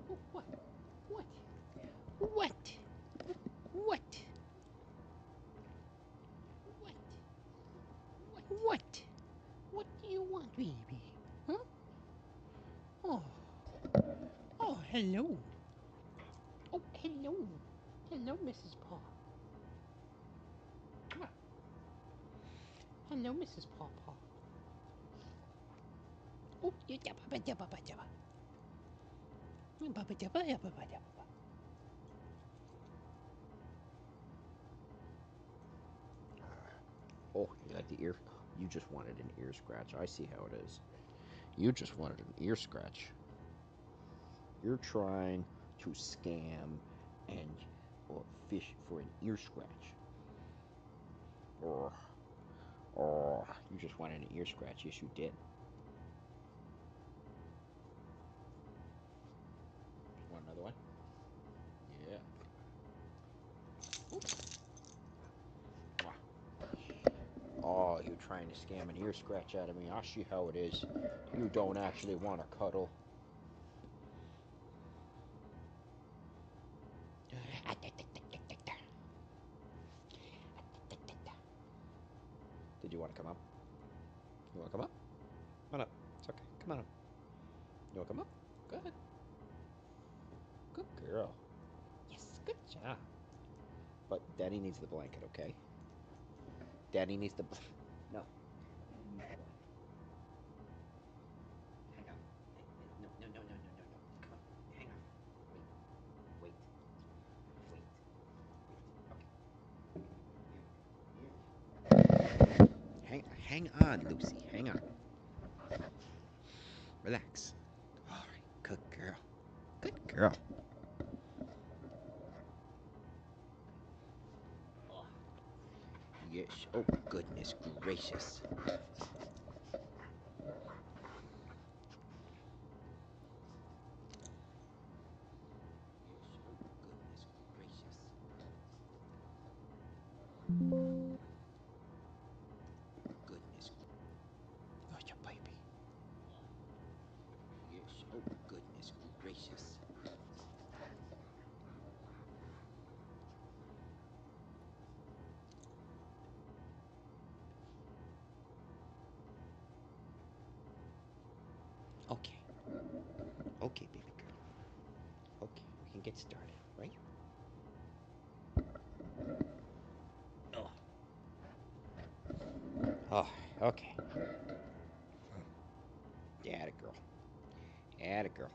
Oh, what? What? What? What? What? What? What do you want, baby? Huh? Oh, oh, hello. Oh, hello. Hello, Mrs. Paw. Mwah. Hello, Mrs. Paw Paw. Oh, you dabba dabba dabba dabba. Dabba dabba dabba dabba. Oh, you like the ear? You just wanted an ear scratch. I see how it is. You just wanted an ear scratch. You're trying to scam and fish for an ear scratch. Or you just wanted an ear scratch. Yes, you did. Want another one? Yeah. Oh, you're trying to scam an ear scratch out of me. I see how it is. You don't actually want to cuddle. Did you want to come up? You want to come up? Come on up. It's okay. Come on up. You want to come up? Good. Good girl. Yes, good job. But Daddy needs the blanket, okay? Daddy needs the no. Daddy needs the blanket. Hang on. No, no, no, no, no, no, no. Come on. Hang on. Wait. Wait. Wait. Wait. Okay. Here we go. Here we go. Hang on, Lucy. Hang on. Relax. All right. Good girl. Good girl. Oh, yes. Oh, goodness gracious. Yes. Oh, goodness gracious. Goodness. Oh, your baby. Yes. Oh, goodness gracious. Okay. Okay, baby girl. Okay, we can get started, right? Oh. Oh, okay. Atta girl. Atta girl.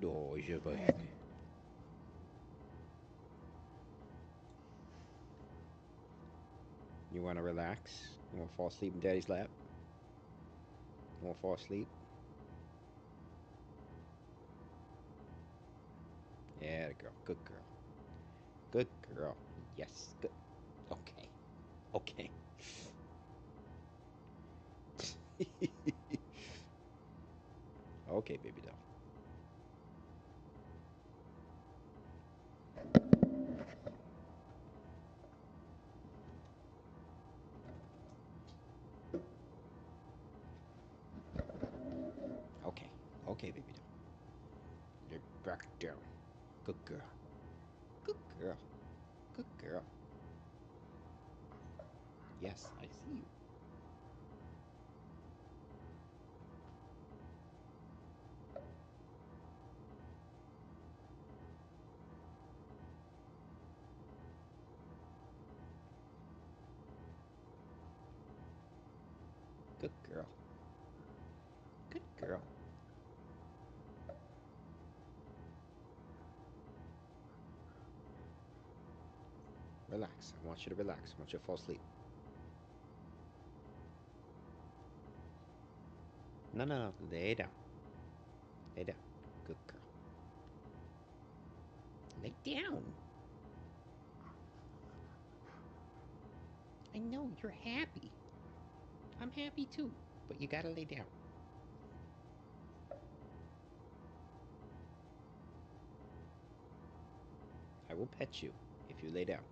Oh, your baby. You want to relax? You want to fall asleep in Daddy's lap? You want to fall asleep? Yeah, girl. Good girl. Good girl. Yes. Good. Okay. Okay. Okay, baby doll. Okay. Okay, baby doll. You're back down. Good girl. Good girl. Good girl. Yes, I see you. Good girl. Good girl. Relax. I want you to relax. I want you to fall asleep. No, no, no. Lay down. Lay down. Good girl. Lay down. I know you're happy. I'm happy too. But you gotta lay down. I will pet you if you lay down.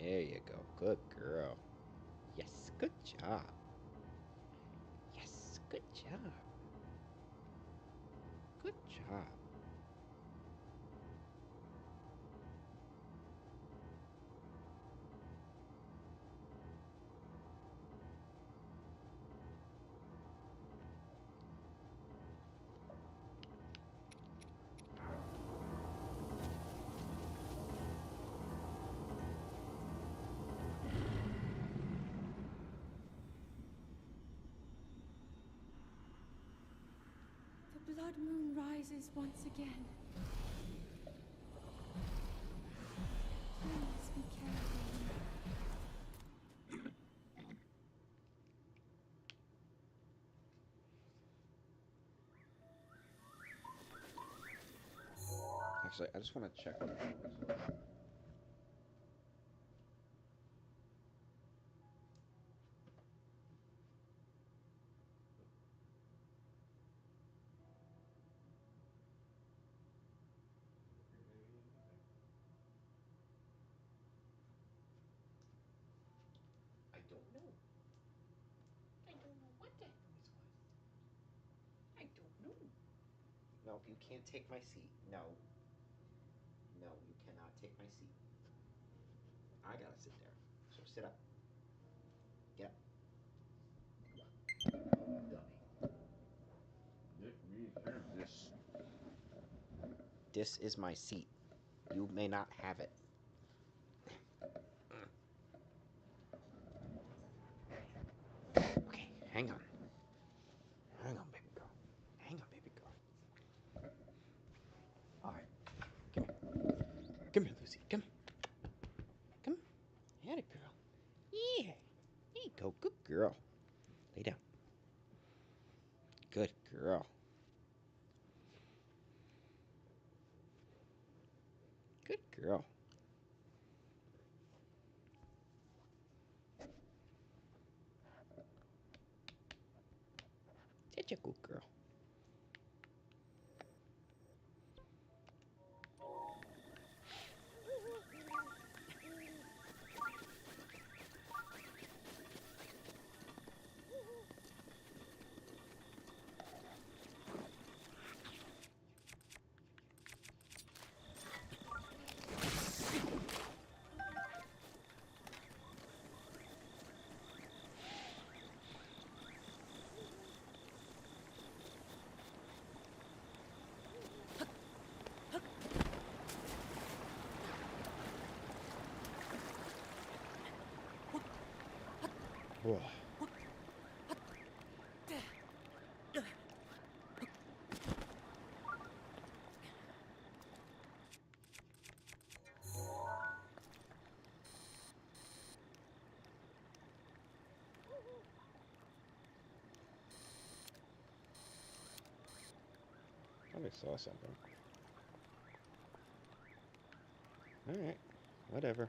There you go. Good girl. Yes, good job. Yes, Good job. Good job. The blood moon rises once again. Please be careful. Actually, I just want to check. I don't know. I don't know what that noise was. I don't know. No, you can't take my seat. No. No, you cannot take my seat. I gotta sit there. So sit up. Get up. Dummy. Let me have this. This is my seat. You may not have it. Okay, hang on. Hang on, baby girl. Hang on, baby girl. All right. Come here. Come here, Lucy. Come. Come. Had it, girl. Yeah. There you go. Good girl. Lay down. Good girl. Good girl. Such a good girl. Whoa. I saw something. Alright, whatever.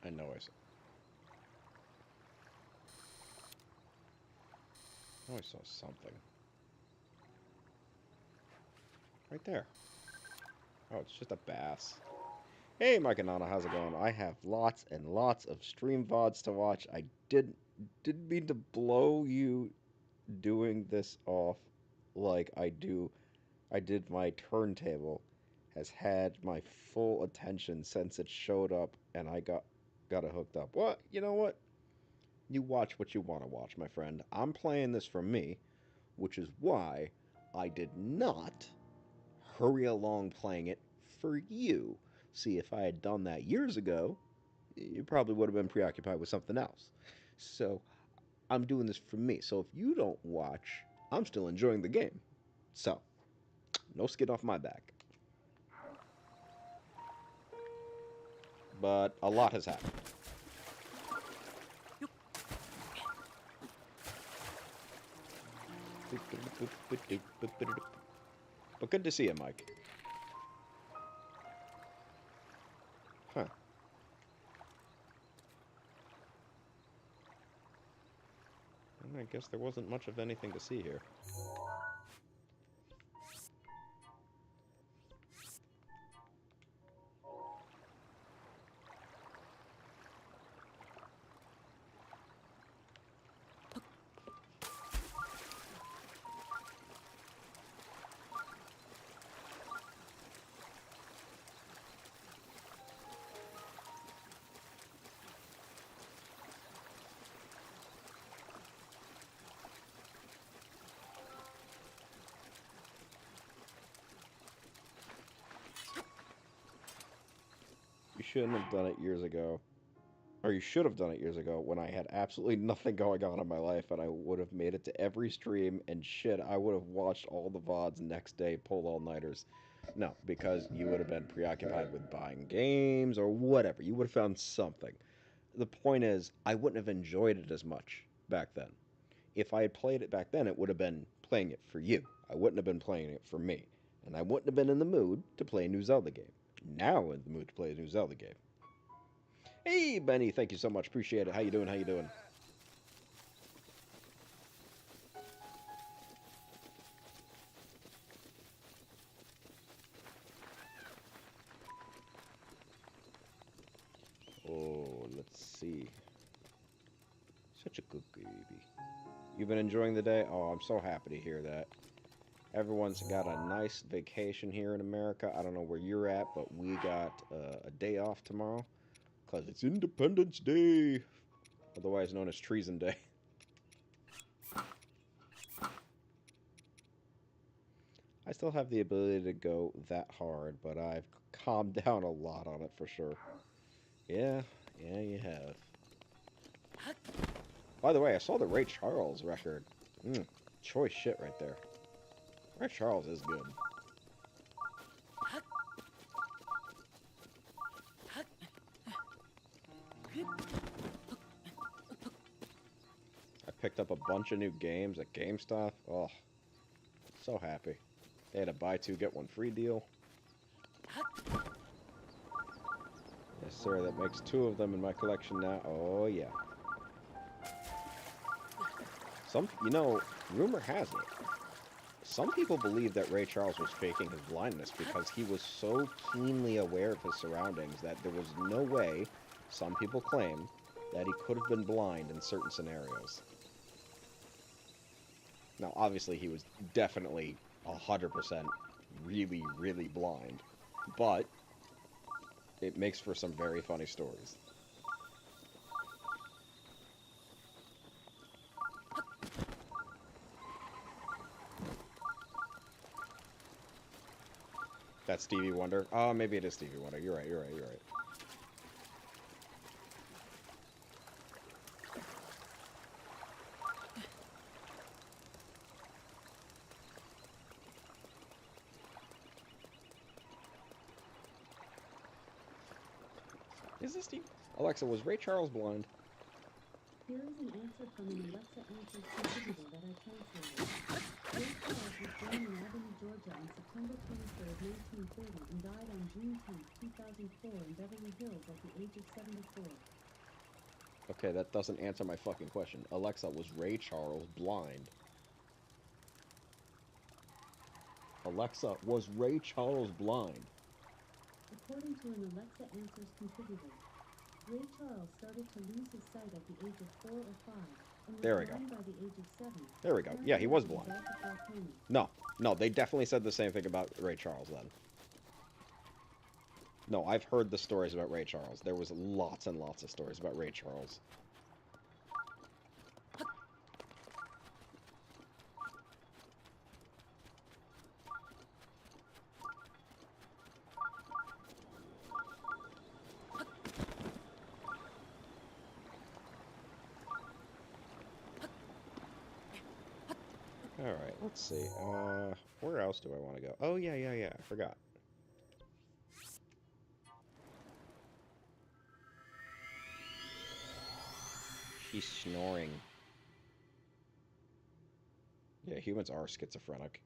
I know I saw something. Right there. Oh, it's just a bass. Hey, Mike and Nana, how's it going? I have lots and lots of stream VODs to watch. I didn't mean to blow you doing this off like I did my turntable. Has had my full attention since it showed up and I got it hooked up. What? You know what? You watch what you want to watch, my friend. I'm playing this for me, which is why I did not hurry along playing it for you. See, if I had done that years ago, you probably would have been preoccupied with something else. So I'm doing this for me. So if you don't watch, I'm still enjoying the game. So, no skin off my back. But a lot has happened. But good to see you, Mike. Huh. I guess there wasn't much of anything to see here. You shouldn't have done it years ago. Or you should have done it years ago when I had absolutely nothing going on in my life and I would have made it to every stream and shit, I would have watched all the VODs next day, pulled all-nighters. No, because you would have been preoccupied with buying games or whatever. You would have found something. The point is, I wouldn't have enjoyed it as much back then. If I had played it back then, it would have been playing it for you. I wouldn't have been playing it for me. And I wouldn't have been in the mood to play a new Zelda game. Now I'm in the mood to play a new Zelda game. Hey, Benny, thank you so much. Appreciate it. How you doing? How you doing? Oh, let's see. Such a good baby. You've been enjoying the day? Oh, I'm so happy to hear that. Everyone's got a nice vacation here in America. I don't know where you're at, but we got a day off tomorrow because it's Independence Day, otherwise known as Treason Day. I still have the ability to go that hard, but I've calmed down a lot on it for sure. Yeah, you have. By the way, I saw the Ray Charles record. Choice shit right there. Ray Charles is good. I picked up a bunch of new games at GameStop. Oh, so happy. They had a buy two, get one free deal. Yes, sir, that makes 2 of them in my collection now. Oh, yeah. Rumor has it. Some people believe that Ray Charles was faking his blindness because he was so keenly aware of his surroundings that there was no way, some people claim, that he could have been blind in certain scenarios. Now, obviously, he was definitely 100% really, really blind, but it makes for some very funny stories. That's Stevie Wonder. Oh, maybe it is Stevie Wonder. You're right. Is this Steve? Alexa, was Ray Charles blind? Here is an answer from an Alexa Answers contributor that I translated. Ray Charles was born in Albany, Georgia on September 23, 1930 and died on June 10, 2004 in Beverly Hills at the age of 74. Okay, that doesn't answer my fucking question. Alexa, was Ray Charles blind? Alexa, was Ray Charles blind? According to an Alexa Answers contributor, Ray Charles started to lose his sight at the age of 4 or 5 and was blind by the age of 7. There we go. Yeah, he was blind. No, they definitely said the same thing about Ray Charles then. No, I've heard the stories about Ray Charles. There was lots and lots of stories about Ray Charles. Alright, let's see. Where else do I want to go? Oh, yeah, I forgot. She's snoring. Yeah, humans are schizophrenic.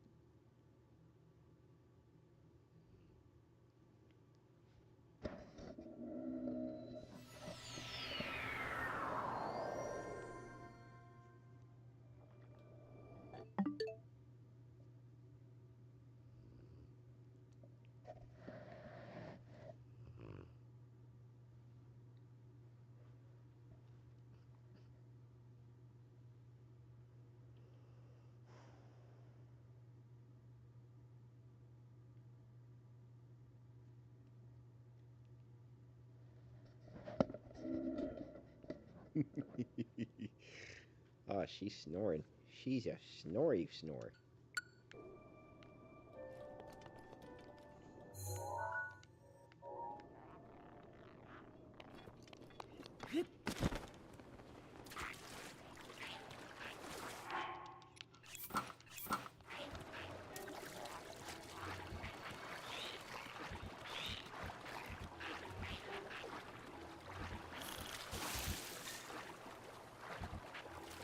Oh, she's snoring. She's a snory snore.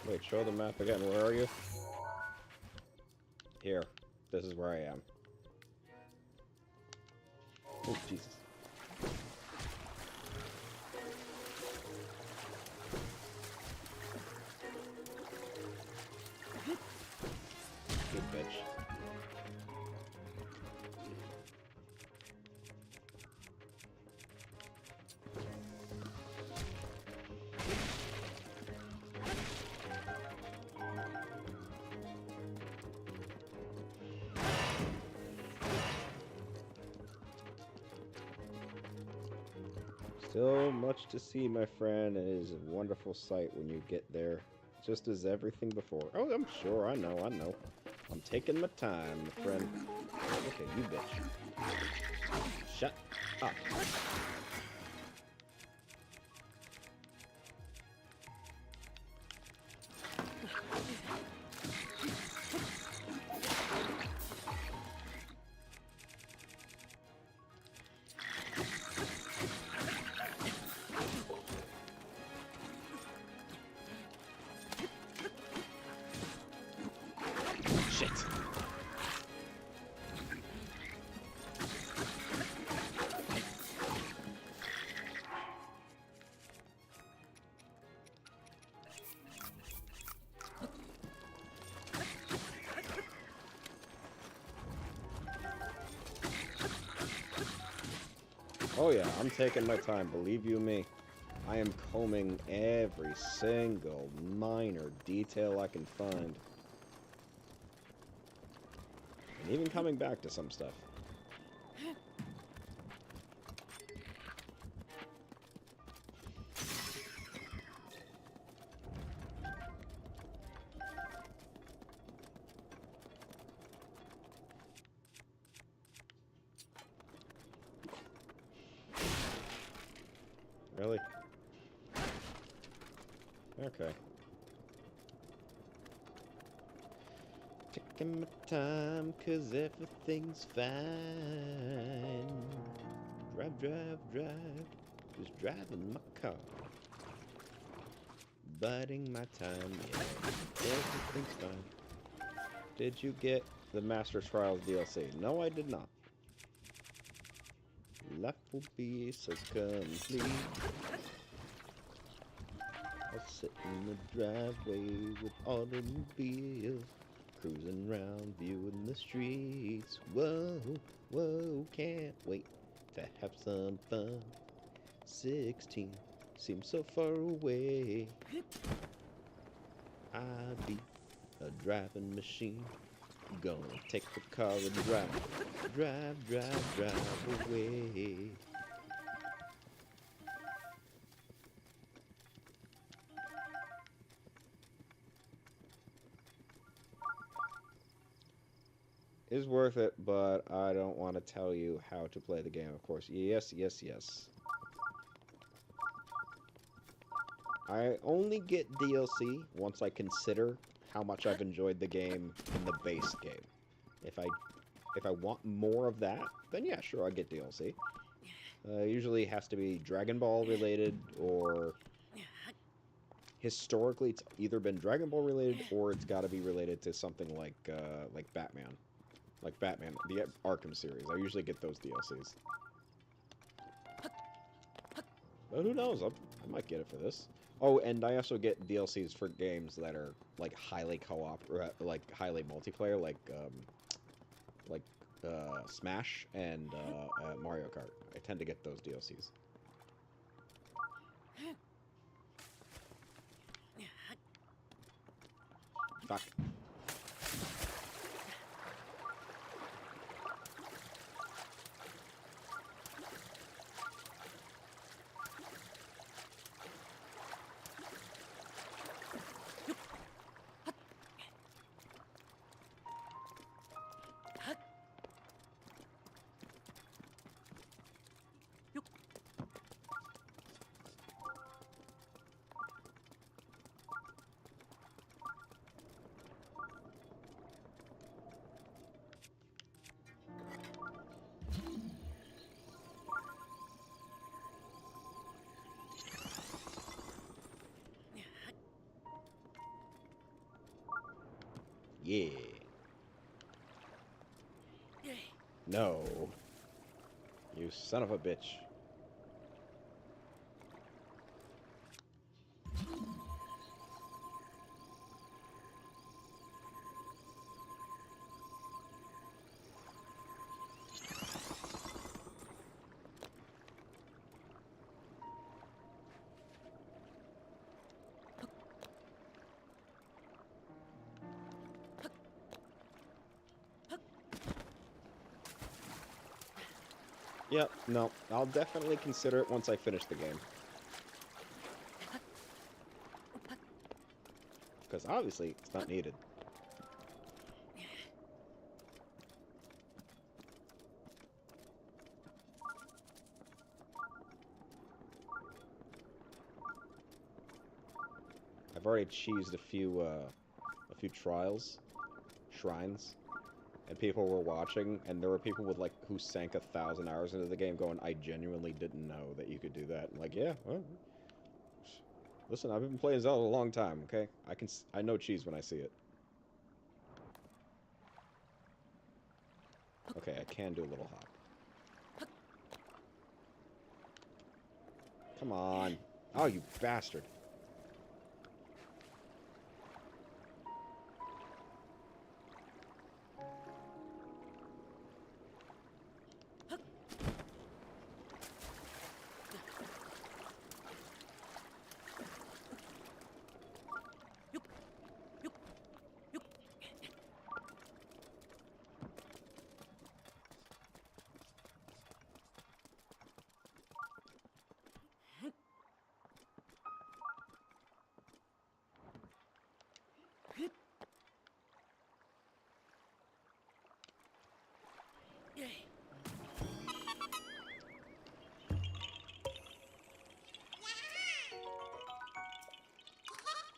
Wait, show the map again. Where are you? Here. This is where I am. Oh, Jesus. You bitch. Still much to see, my friend. It is a wonderful sight when you get there. Just as everything before. Oh, I'm sure. I know. I'm taking my time, my friend. Okay, you bitch. Shut up. Shit. Oh yeah, I'm taking my time, believe you me. I am combing every single minor detail I can find. And even coming back to some stuff. Really? Okay. Taking my time, 'cause everything's fine. Drive, drive, drive. Just driving my car. Biding my time, yeah. Everything's fine. Did you get the Master Trials DLC? No, I did not. Life will be so complete. I'll sit in the driveway with automobiles, cruising around, viewing the streets. Whoa, whoa, can't wait to have some fun. 16 seems so far away. I'll be a driving machine. Gonna take the car and drive, drive, drive, drive away. Is worth it, but I don't want to tell you how to play the game, of course. Yes, yes, yes. I only get DLC once I consider how much I've enjoyed the game in the base game. If I want more of that, then yeah, sure, I get DLC. Usually has to be Dragon Ball related or historically it's either been Dragon Ball related or it's got to be related to something like Batman. Like Batman, the Arkham series. I usually get those DLCs. But who knows? I might get it for this. Oh, and I also get DLCs for games that are like highly co-op, or like highly multiplayer, like Smash and Mario Kart. I tend to get those DLCs. Fuck. Yeah. No. You son of a bitch. Yep, no, I'll definitely consider it once I finish the game. Because obviously, it's not needed. I've already cheesed a few trials, shrines, and people were watching, and there were people with, like, who sank 1,000 hours into the game going, I genuinely didn't know that you could do that. I'm like, yeah, well, listen, I've been playing Zelda a long time, okay? I know cheese when I see it. Okay, I can do a little hop. Come on. Oh, you bastard.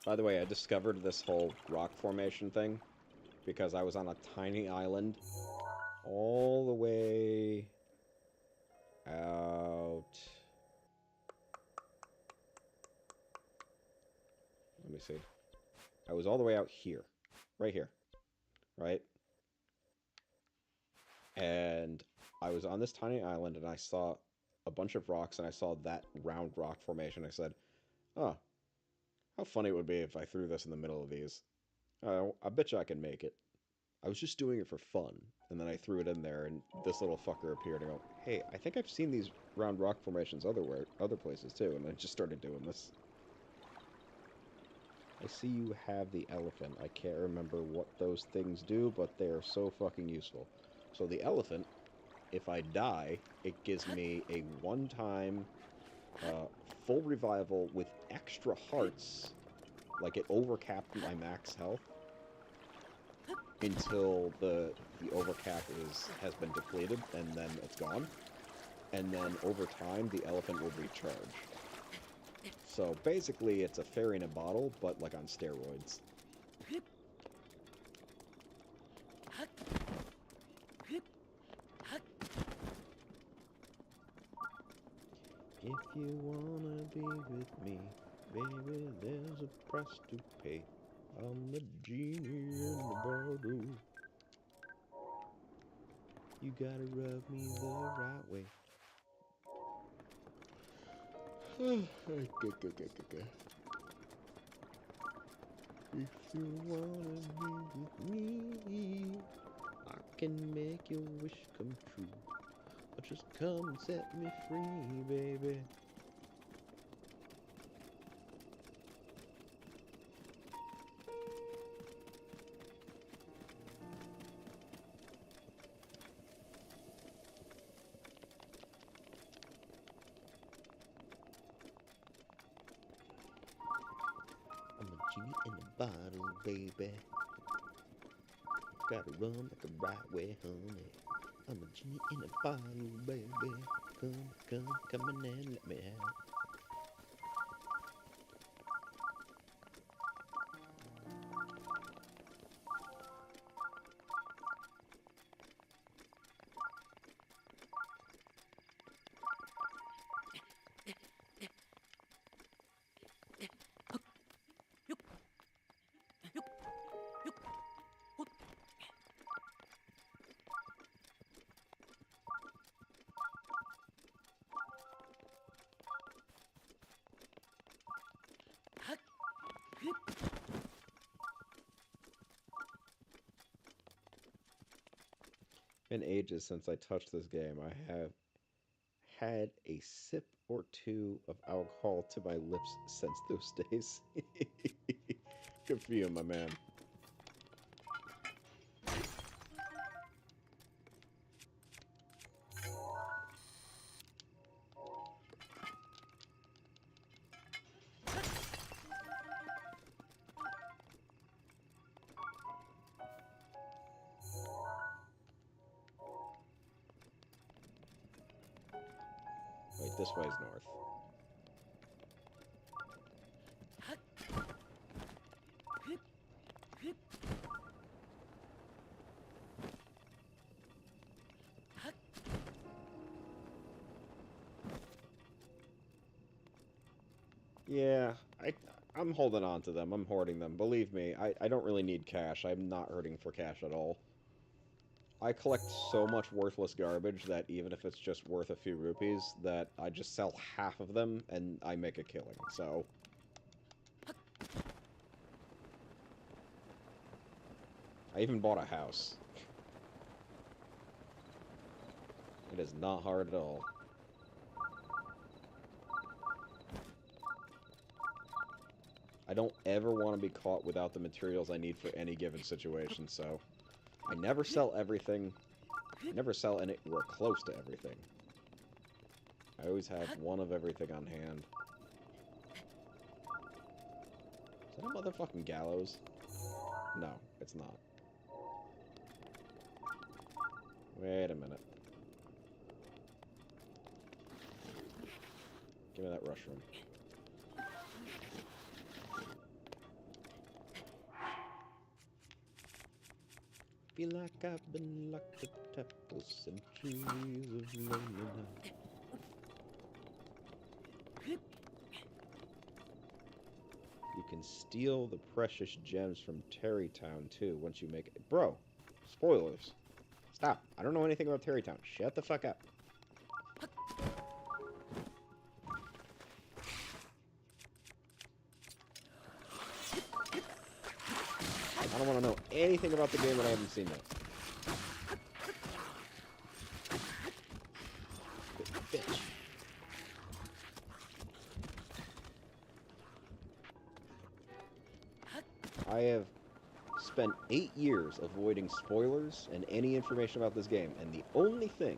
By the way, I discovered this whole rock formation thing because I was on a tiny island all the way out. Let me see. I was all the way out here. Right here. Right? And I was on this tiny island and I saw a bunch of rocks and I saw that round rock formation. I said, oh, how funny it would be if I threw this in the middle of these. I bet you I can make it. I was just doing it for fun. And then I threw it in there and this little fucker appeared and I go, hey, I think I've seen these round rock formations other places too. And I just started doing this. I see you have the elephant. I can't remember what those things do, but they are so fucking useful. So the elephant, if I die, it gives me a one-time full revival with extra hearts. Like it overcapped my max health until the overcap has been depleted, and then it's gone. And then over time, the elephant will recharge. So basically, it's a fairy in a bottle, but like on steroids. If you wanna be with me, Baby, there's a price to pay. I'm the genie in the bottle. You gotta rub me the right way. If you wanna be with me, I can make your wish come true. But just come and set me free, baby. I'm a genie in a bottle, baby. Gotta run like a right way, honey. I'm a genie in a bottle, baby. Come on and let me out. Been ages since I touched this game. I have had a sip or two of alcohol to my lips since those days. Good for you, my man. Wait, this way's north. Yeah, I'm holding on to them. I'm hoarding them. Believe me, I don't really need cash. I'm not hurting for cash at all. I collect so much worthless garbage that even if it's just worth a few rupees, that I just sell half of them and I make a killing, so... I even bought a house. It is not hard at all. I don't ever want to be caught without the materials I need for any given situation, so... I never sell everything. I never sell anywhere close to everything. I always have one of everything on hand. Is that a motherfucking gallows? No, it's not. Wait a minute. Give me that mushroom. Feel like I've been locked up for centuries of loneliness. You can steal the precious gems from Terrytown too once you make it. Bro, spoilers. Stop. I don't know anything about Terrytown. Shut the fuck up. I don't want to know anything about the game that I haven't seen yet. Bitch. I have spent 8 years avoiding spoilers and any information about this game, and the only thing,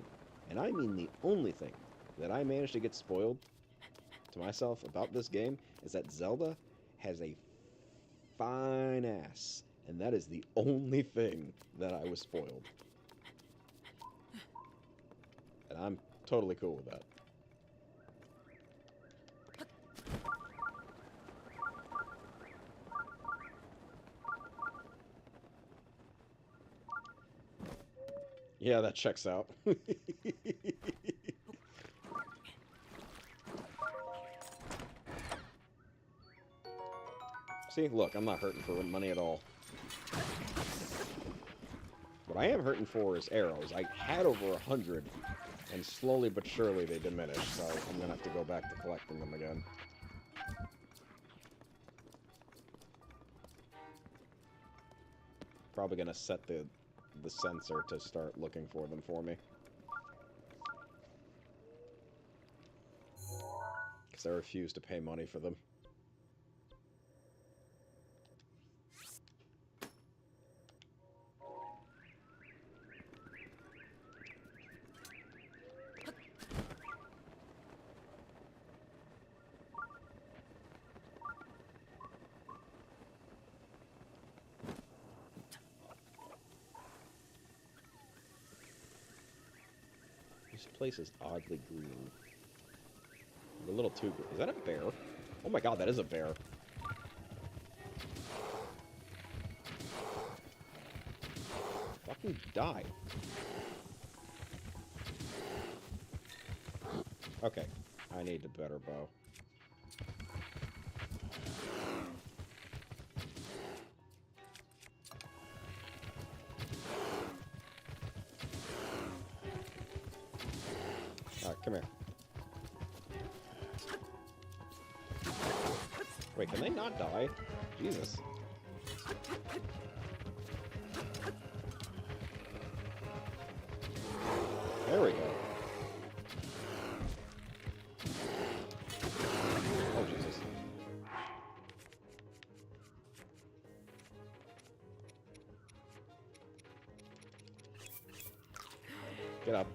and I mean the only thing, that I managed to get spoiled to myself about this game is that Zelda has a fine ass. And that is the only thing that I was spoiled. And I'm totally cool with that. Yeah, that checks out. See, look, I'm not hurting for money at all. What I am hurting for is arrows. I had over 100, and slowly but surely they diminish, so I'm gonna have to go back to collecting them again. Probably gonna set the sensor to start looking for them for me. Because I refuse to pay money for them. This place is oddly green. A little too green. Is that a bear? Oh my god, that is a bear. Fucking die. Okay, I need a better bow. Alright, come here. Wait, can they not die? Jesus. There we go. Oh, Jesus. Get up.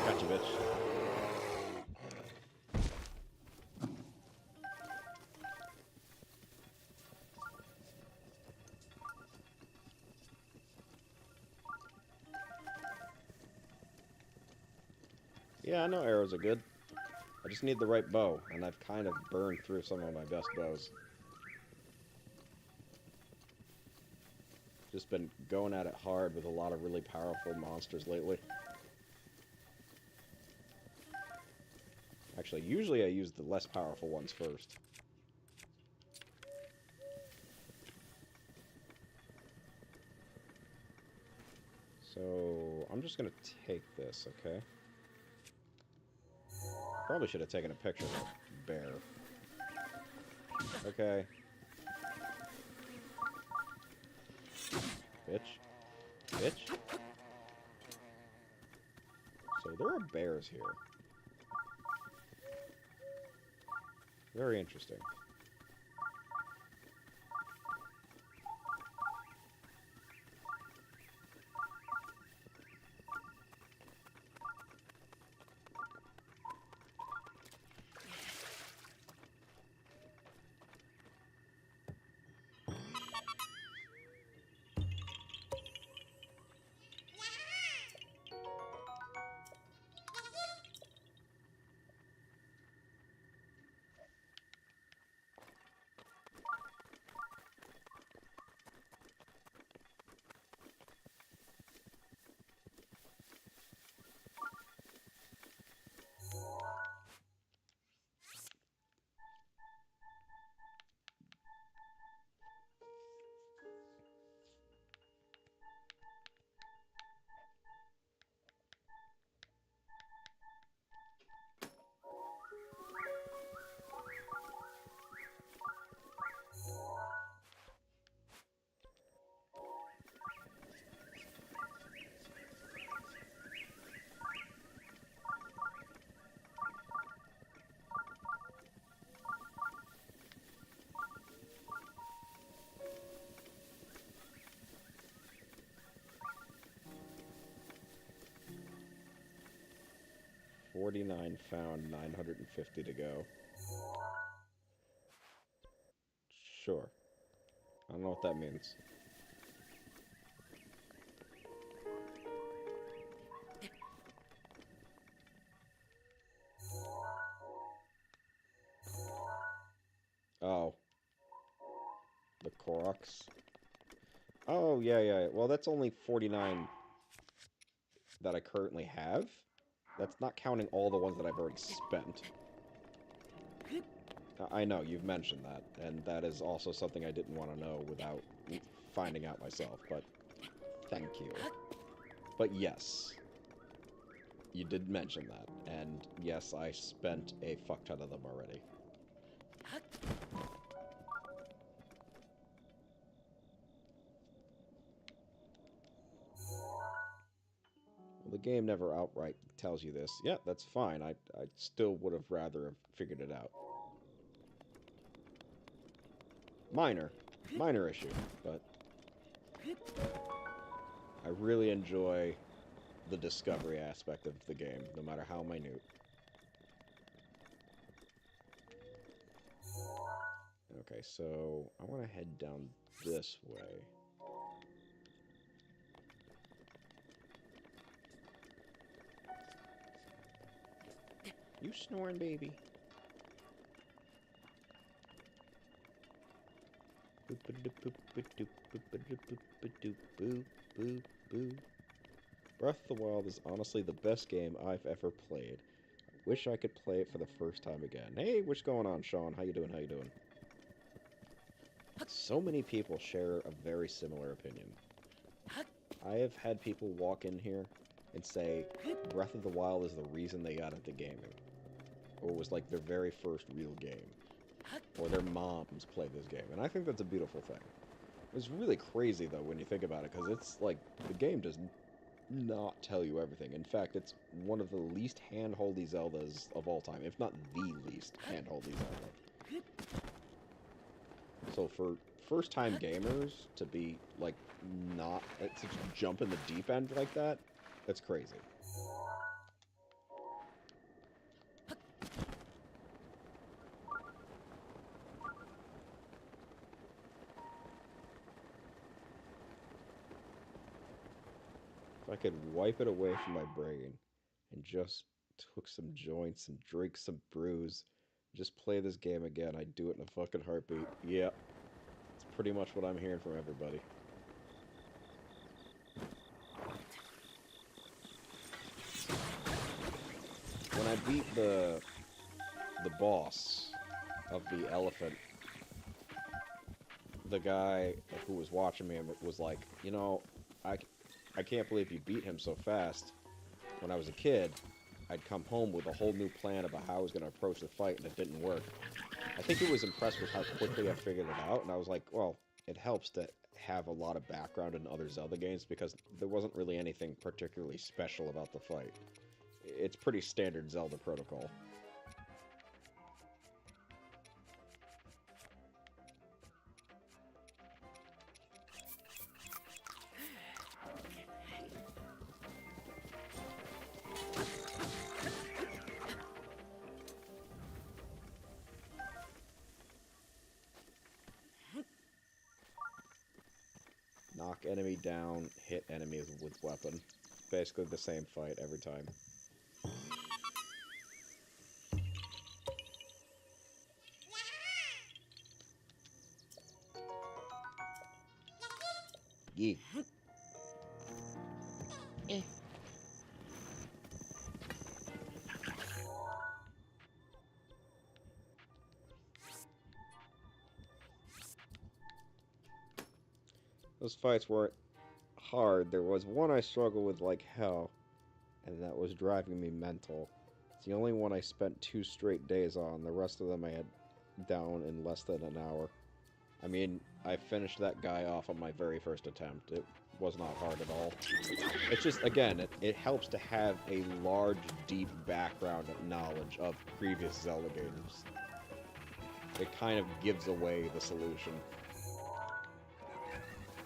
Gotcha, bitch. Yeah, I know arrows are good. I just need the right bow, and I've kind of burned through some of my best bows. Just been going at it hard with a lot of really powerful monsters lately. Actually, usually I use the less powerful ones first. So, I'm just gonna take this, okay? Probably should have taken a picture of the bear. Okay. Bitch. Bitch. So there are bears here. Very interesting. $49 found, 950 to go. Sure. I don't know what that means. Oh. The Koroks. Oh, yeah. Well, that's only 49 that I currently have. That's not counting all the ones that I've already spent. I know, you've mentioned that, and that is also something I didn't want to know without finding out myself, but thank you. But yes, you did mention that, and yes, I spent a fuck ton of them already. Well, the game never outright tells you this. Yeah, that's fine. I still would have rather have figured it out. Minor issue, but I really enjoy the discovery aspect of the game, no matter how minute. Okay, so I want to head down this way. You snoring, baby. Breath of the Wild is honestly the best game I've ever played. I wish I could play it for the first time again. Hey, what's going on, Sean? How you doing? How you doing? So many people share a very similar opinion. I have had people walk in here and say Breath of the Wild is the reason they got into gaming. Or was like their very first real game. Or their moms played this game. And I think that's a beautiful thing. It's really crazy, though, when you think about it, because it's like, the game does not tell you everything. In fact, it's one of the least hand-holdy Zeldas of all time, if not the least hand-holdy Zelda. So for first-time gamers to be, like, not, to jump in the deep end like that, that's crazy. If I could wipe it away from my brain and just took some joints and drink some brews, just play this game again, I'd do it in a fucking heartbeat. Yep. It's pretty much what I'm hearing from everybody. When I beat the boss of the elephant, the guy who was watching me was like, you know, I can't believe you beat him so fast. When I was a kid, I'd come home with a whole new plan about how I was going to approach the fight, and it didn't work. I think he was impressed with how quickly I figured it out, and I was like, well, it helps to have a lot of background in other Zelda games, because there wasn't really anything particularly special about the fight. It's pretty standard Zelda protocol. Knock enemy down, hit enemies with weapon. Basically the same fight every time. Yeah. Those fights weren't hard. There was one I struggled with like hell, and that was driving me mental. It's the only one I spent 2 straight days on. The rest of them I had down in less than an hour. I mean, I finished that guy off on my very first attempt. It was not hard at all. It's just, again, it helps to have a large, deep background of knowledge of previous Zelda games. It kind of gives away the solution.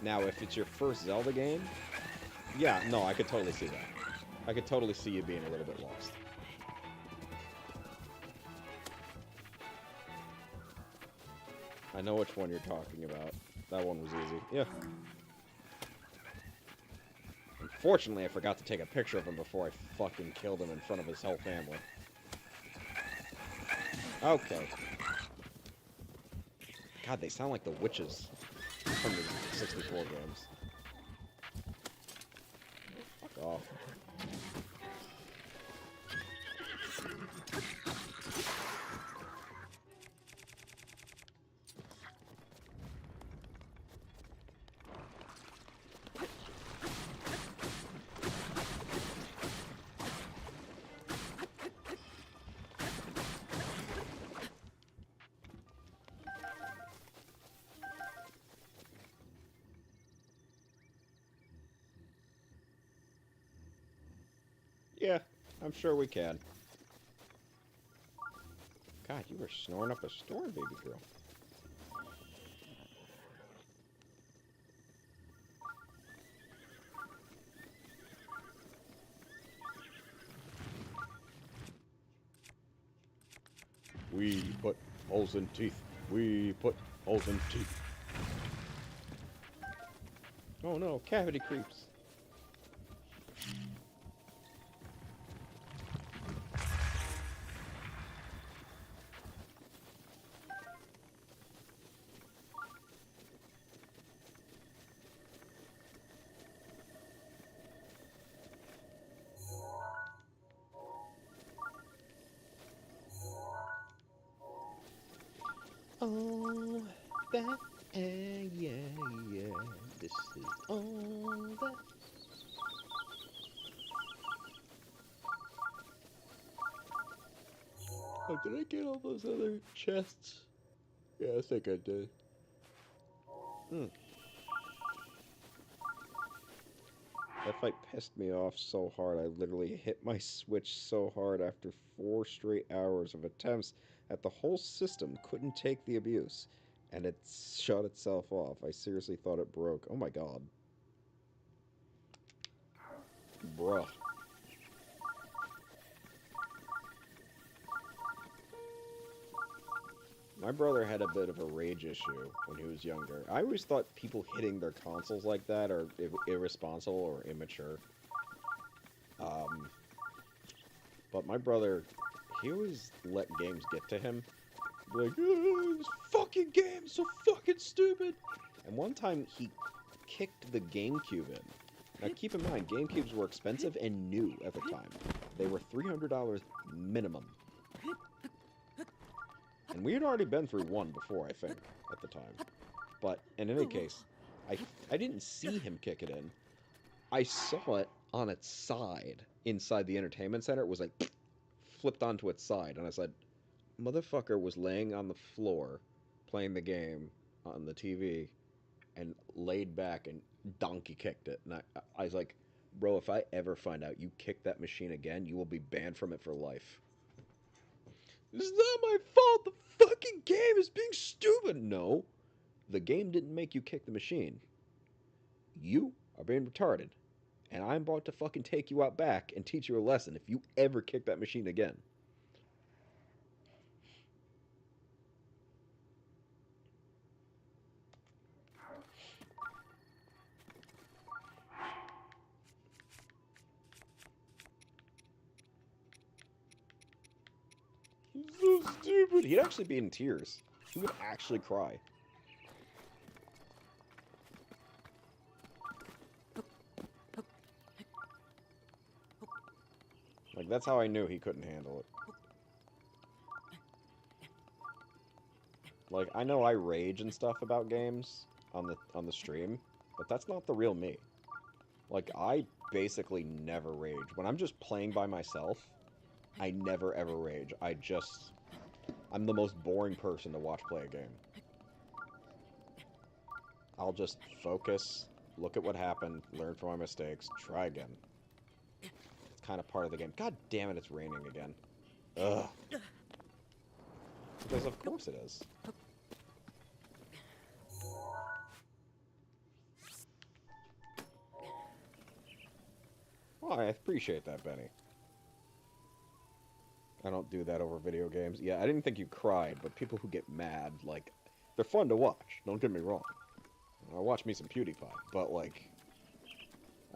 Now, if it's your first Zelda game, yeah, no, I could totally see that. I could totally see you being a little bit lost. I know which one you're talking about. That one was easy. Yeah. Unfortunately, I forgot to take a picture of him before I fucking killed him in front of his whole family. Okay. God, they sound like the witches from the 64 games. Fuck off. Yeah, I'm sure we can. God, you were snoring up a storm, baby girl. We put holes in teeth. We put holes in teeth. Oh no, cavity creeps. Oh, that, yeah, yeah, this is all that. Oh, did I get all those other chests? Yeah, I think I did. Hmm. That fight pissed me off so hard, I literally hit my switch so hard after 4 straight hours of attempts that the whole system couldn't take the abuse, and it shut itself off. I seriously thought it broke. Oh my god. Bruh. My brother had a bit of a rage issue when he was younger. I always thought people hitting their consoles like that are irresponsible or immature. But my brother, he always let games get to him. Like, oh, this fucking game's so fucking stupid. And one time he kicked the GameCube in. Now keep in mind, GameCubes were expensive and new at the time. They were $300 minimum. And we had already been through one before, I think, at the time. But in any case, I didn't see him kick it in. I saw it on its side inside the entertainment center. It was like flipped onto its side, and I said, motherfucker was laying on the floor playing the game on the TV and laid back and donkey kicked it. And I was like, bro, if I ever find out you kick that machine again, you will be banned from it for life. It's not my fault. The fucking game is being stupid. No, the game didn't make you kick the machine. You are being retarded. And I'm about to fucking take you out back and teach you a lesson if you ever kick that machine again. So stupid. He'd actually be in tears. He would actually cry. Like, that's how I knew he couldn't handle it. Like, I know I rage and stuff about games on the stream, but that's not the real me. Like, I basically never rage. When I'm just playing by myself, I never ever rage. I'm the most boring person to watch play a game. I'll just focus, look at what happened, learn from my mistakes, try again. It's kind of part of the game. God damn it, it's raining again. Ugh. Because of course it is. Well, I appreciate that, Benny. I don't do that over video games. Yeah, I didn't think you cried, but people who get mad, like, they're fun to watch. Don't get me wrong. I watch me some PewDiePie, but, like,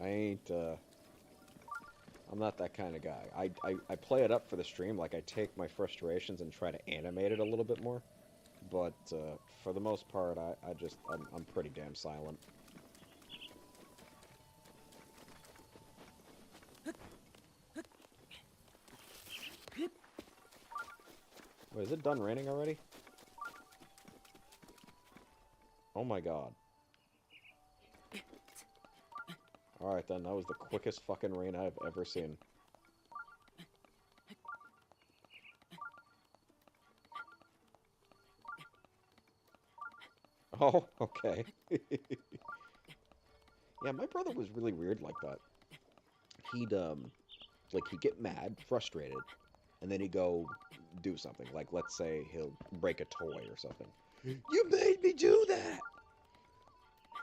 I ain't, I'm not that kind of guy. I play it up for the stream, like, I take my frustrations and try to animate it a little bit more. But, For the most part, I'm pretty damn silent. Wait, is it done raining already? Oh my god. Alright then, that was the quickest fucking rain I've ever seen. Oh, okay. Yeah, my brother was really weird like that. He'd, he'd get mad, frustrated, and then he'd go do something. Like, let's say he'll break a toy or something. You made me do that!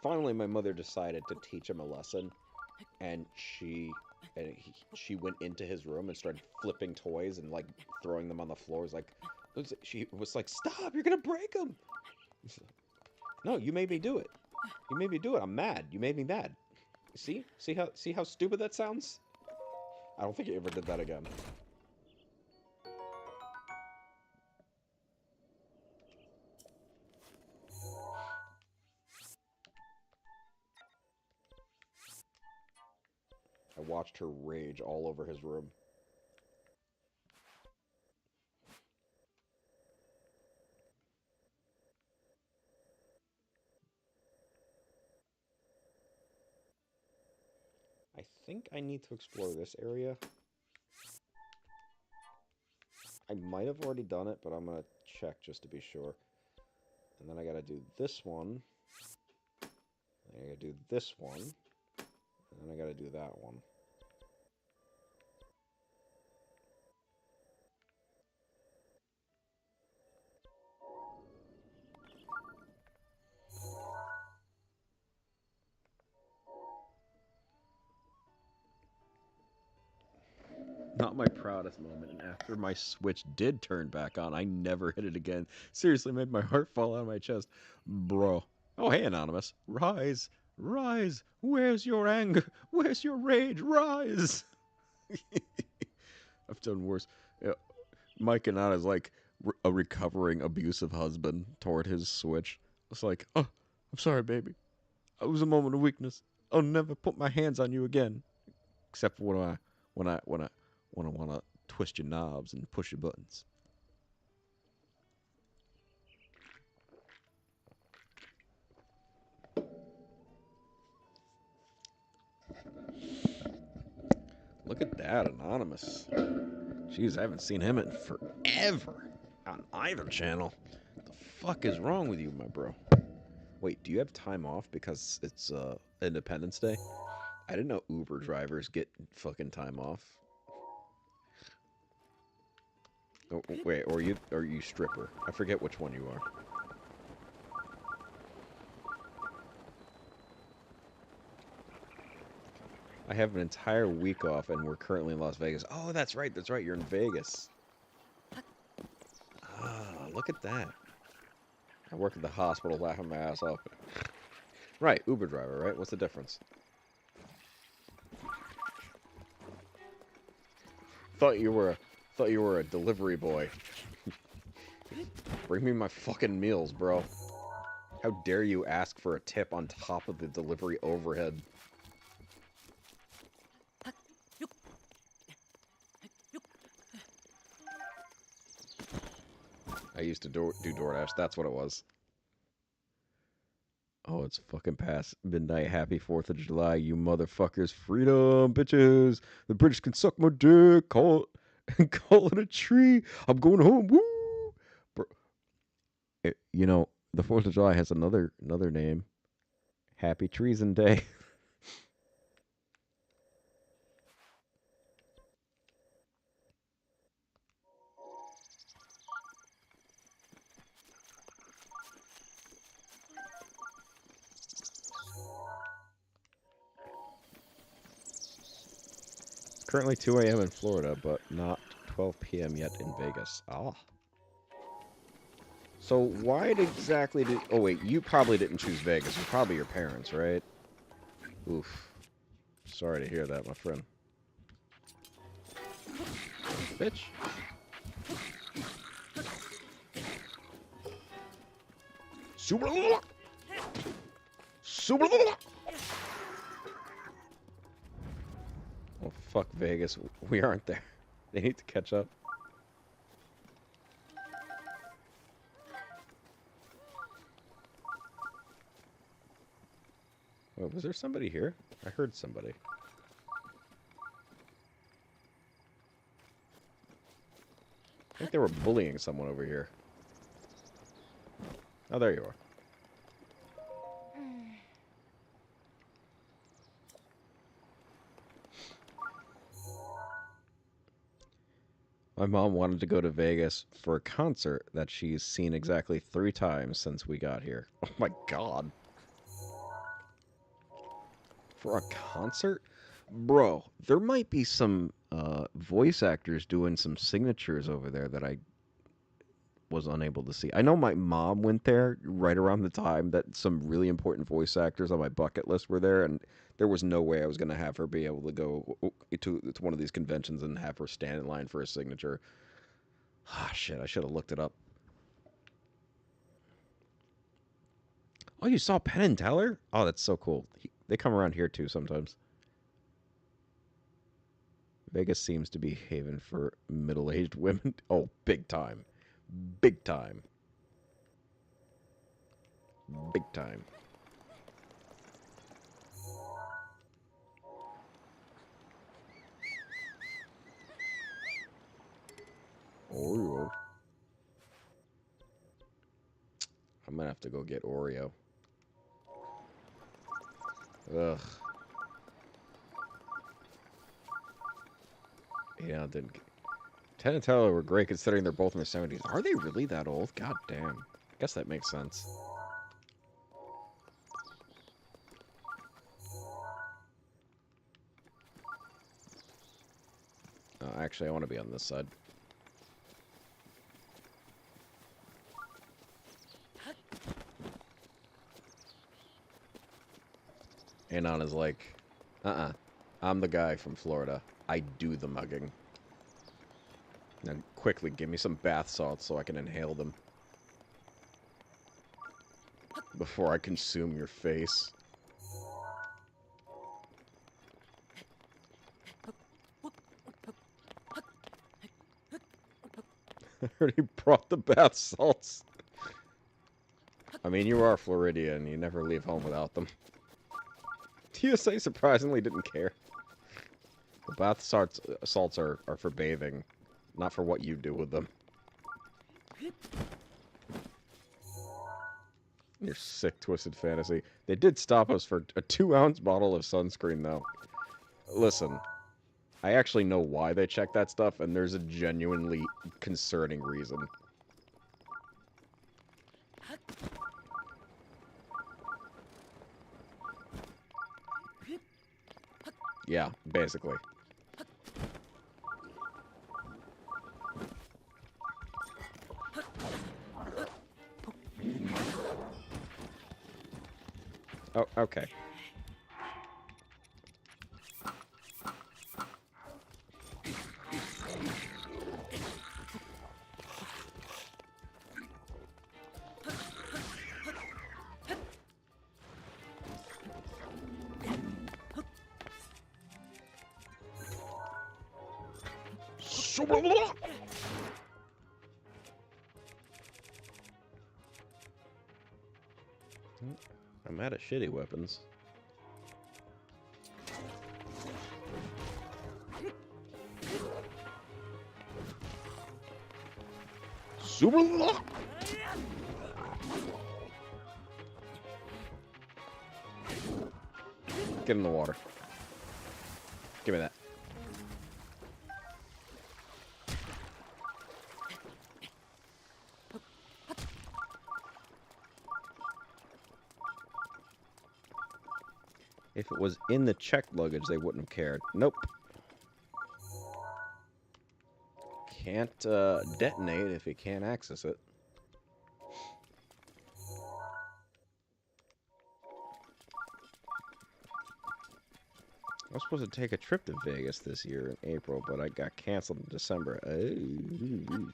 Finally, my mother decided to teach him a lesson, and she went into his room and started flipping toys and, like, throwing them on the floor. She was like, stop, you're gonna break them! No, you made me do it. You made me do it. I'm mad. You made me mad. See? See how stupid that sounds? I don't think he ever did that again. I watched her rage all over his room. I think I need to explore this area. I might have already done it, but I'm gonna check just to be sure. And then I gotta do this one. I gotta do this one. And then I gotta do that one. Not my proudest moment, and after my Switch did turn back on, I never hit it again. Seriously made my heart fall out of my chest. Bro. Oh, hey, Anonymous. Rise. Rise. Where's your anger? Where's your rage? Rise. I've done worse. Yeah, Mike and Anna's like a recovering abusive husband toward his Switch. It's like, oh, I'm sorry, baby. It was a moment of weakness. I'll never put my hands on you again. Except for when I want to twist your knobs and push your buttons. Look at that, Anonymous. Jeez, I haven't seen him in forever on either channel. What the fuck is wrong with you, my bro? Wait, do you have time off because it's Independence Day? I didn't know Uber drivers get fucking time off. Oh, wait, or you stripper? I forget which one you are. I have an entire week off, and we're currently in Las Vegas. Oh, that's right. That's right. You're in Vegas. Ah, look at that. I work at the hospital, laughing my ass off. Right, Uber driver. Right? What's the difference? Thought you were a delivery boy. Bring me my fucking meals, bro. How dare you ask for a tip on top of the delivery overhead? I used to do DoorDash. That's what it was. Oh, it's fucking past midnight. Happy 4th of July, you motherfuckers. Freedom, bitches. The British can suck my dick. Call it a tree. I'm going home. Woo! Bro, you know, the 4th of July has another name. Happy Treason Day. Currently 2 a.m. in Florida, but not 12 p.m. yet in Vegas. Ah. So why exactly did... Oh, wait, you probably didn't choose Vegas. It's probably your parents, right? Oof. Sorry to hear that, my friend. Bitch. Super. Super. Oh, fuck Vegas. We aren't there. They need to catch up. Wait, was there somebody here? I heard somebody. I think they were bullying someone over here. Oh, there you are. My mom wanted to go to Vegas for a concert that she's seen exactly 3 times since we got here. Oh my god. For a concert? Bro, there might be some voice actors doing some signatures over there that I was unable to see. I know my mom went there right around the time that some really important voice actors on my bucket list were there, and there was no way I was going to have her be able to go to one of these conventions and have her stand in line for a signature. Ah, shit, I should have looked it up. Oh, you saw Penn and Teller? Oh, that's so cool. They come around here too sometimes. Vegas seems to be haven for middle-aged women. Oh, big time. Big time. Big time. Oreo. I'm gonna have to go get Oreo. Ugh. Yeah, didn't. Penn and Teller were great considering they're both in their 70s. Are they really that old? God damn. Guess that makes sense. Actually, I want to be on this side. Anon is like, I'm the guy from Florida. I do the mugging. Now, quickly, give me some bath salts so I can inhale them. Before I consume your face. I already brought the bath salts. I mean, you are Floridian. You never leave home without them. TSA surprisingly didn't care. The bath salts are for bathing, not for what you do with them. Your sick, twisted fantasy. They did stop us for a 2-ounce bottle of sunscreen, though. Listen, I actually know why they check that stuff, and there's a genuinely concerning reason. Yeah, basically. Oh, okay. I'm out of shitty weapons. Super. Get in the water. Give me that. If it was in the checked luggage, they wouldn't have cared. Nope. Can't detonate if you can't access it. I was supposed to take a trip to Vegas this year in April, but I got canceled in December. Oh.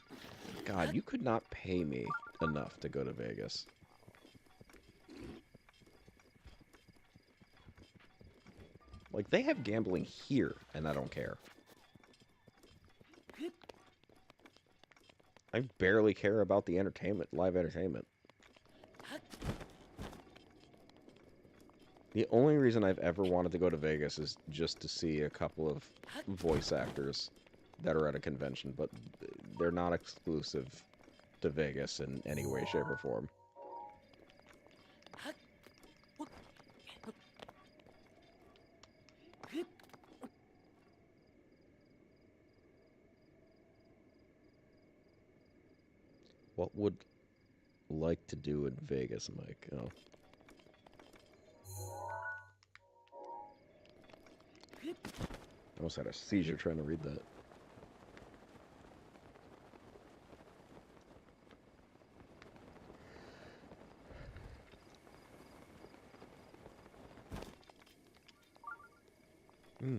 God, you could not pay me enough to go to Vegas. Like, they have gambling here, and I don't care. I barely care about the entertainment, live entertainment. The only reason I've ever wanted to go to Vegas is just to see a couple of voice actors that are at a convention, but they're not exclusive to Vegas in any way, shape, or form. What would like to do in Vegas, Mike? Oh. I almost had a seizure trying to read that. Hmm.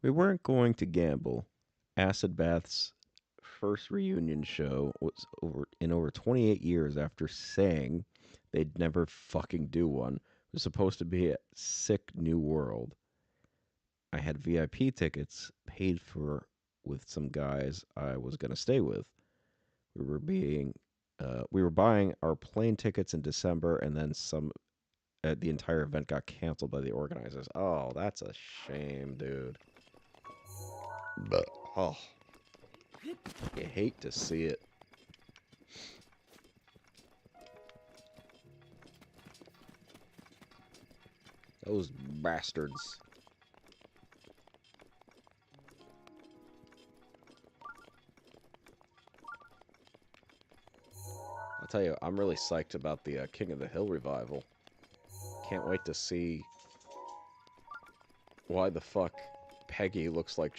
We weren't going to gamble. Acid Bath's first reunion show was over 28 years after saying they'd never fucking do one. It was supposed to be a sick new world. I had VIP tickets paid for with some guys I was gonna stay with. We were being we were buying our plane tickets in December, and then the entire event got canceled by the organizers. Oh, that's a shame, dude. But oh, you hate to see it. Those bastards. I'll tell you, I'm really psyched about the King of the Hill revival. Can't wait to see why the fuck Peggy looks like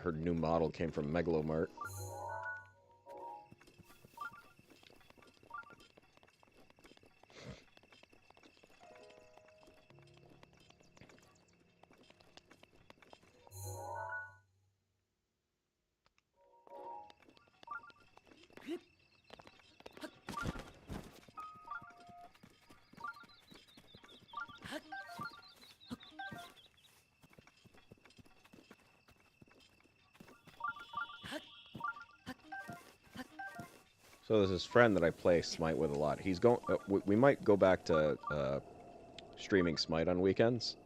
her new model came from Megalomart. So there's this friend that I play Smite with a lot. He's going. We might go back to streaming Smite on weekends,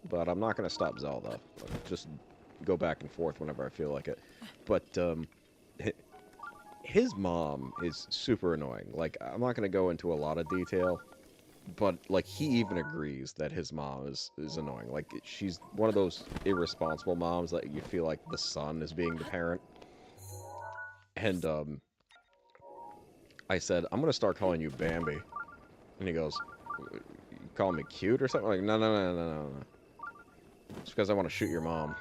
but I'm not gonna stop Zelda. I'll just go back and forth whenever I feel like it. But his mom is super annoying. Like, I'm not gonna go into a lot of detail, but like he even agrees that his mom is annoying. Like, she's one of those irresponsible moms that you feel like the son is being the parent. And I said, I'm gonna start calling you Bambi. And he goes, you call me cute or something? I'm like, no. It's because I want to shoot your mom.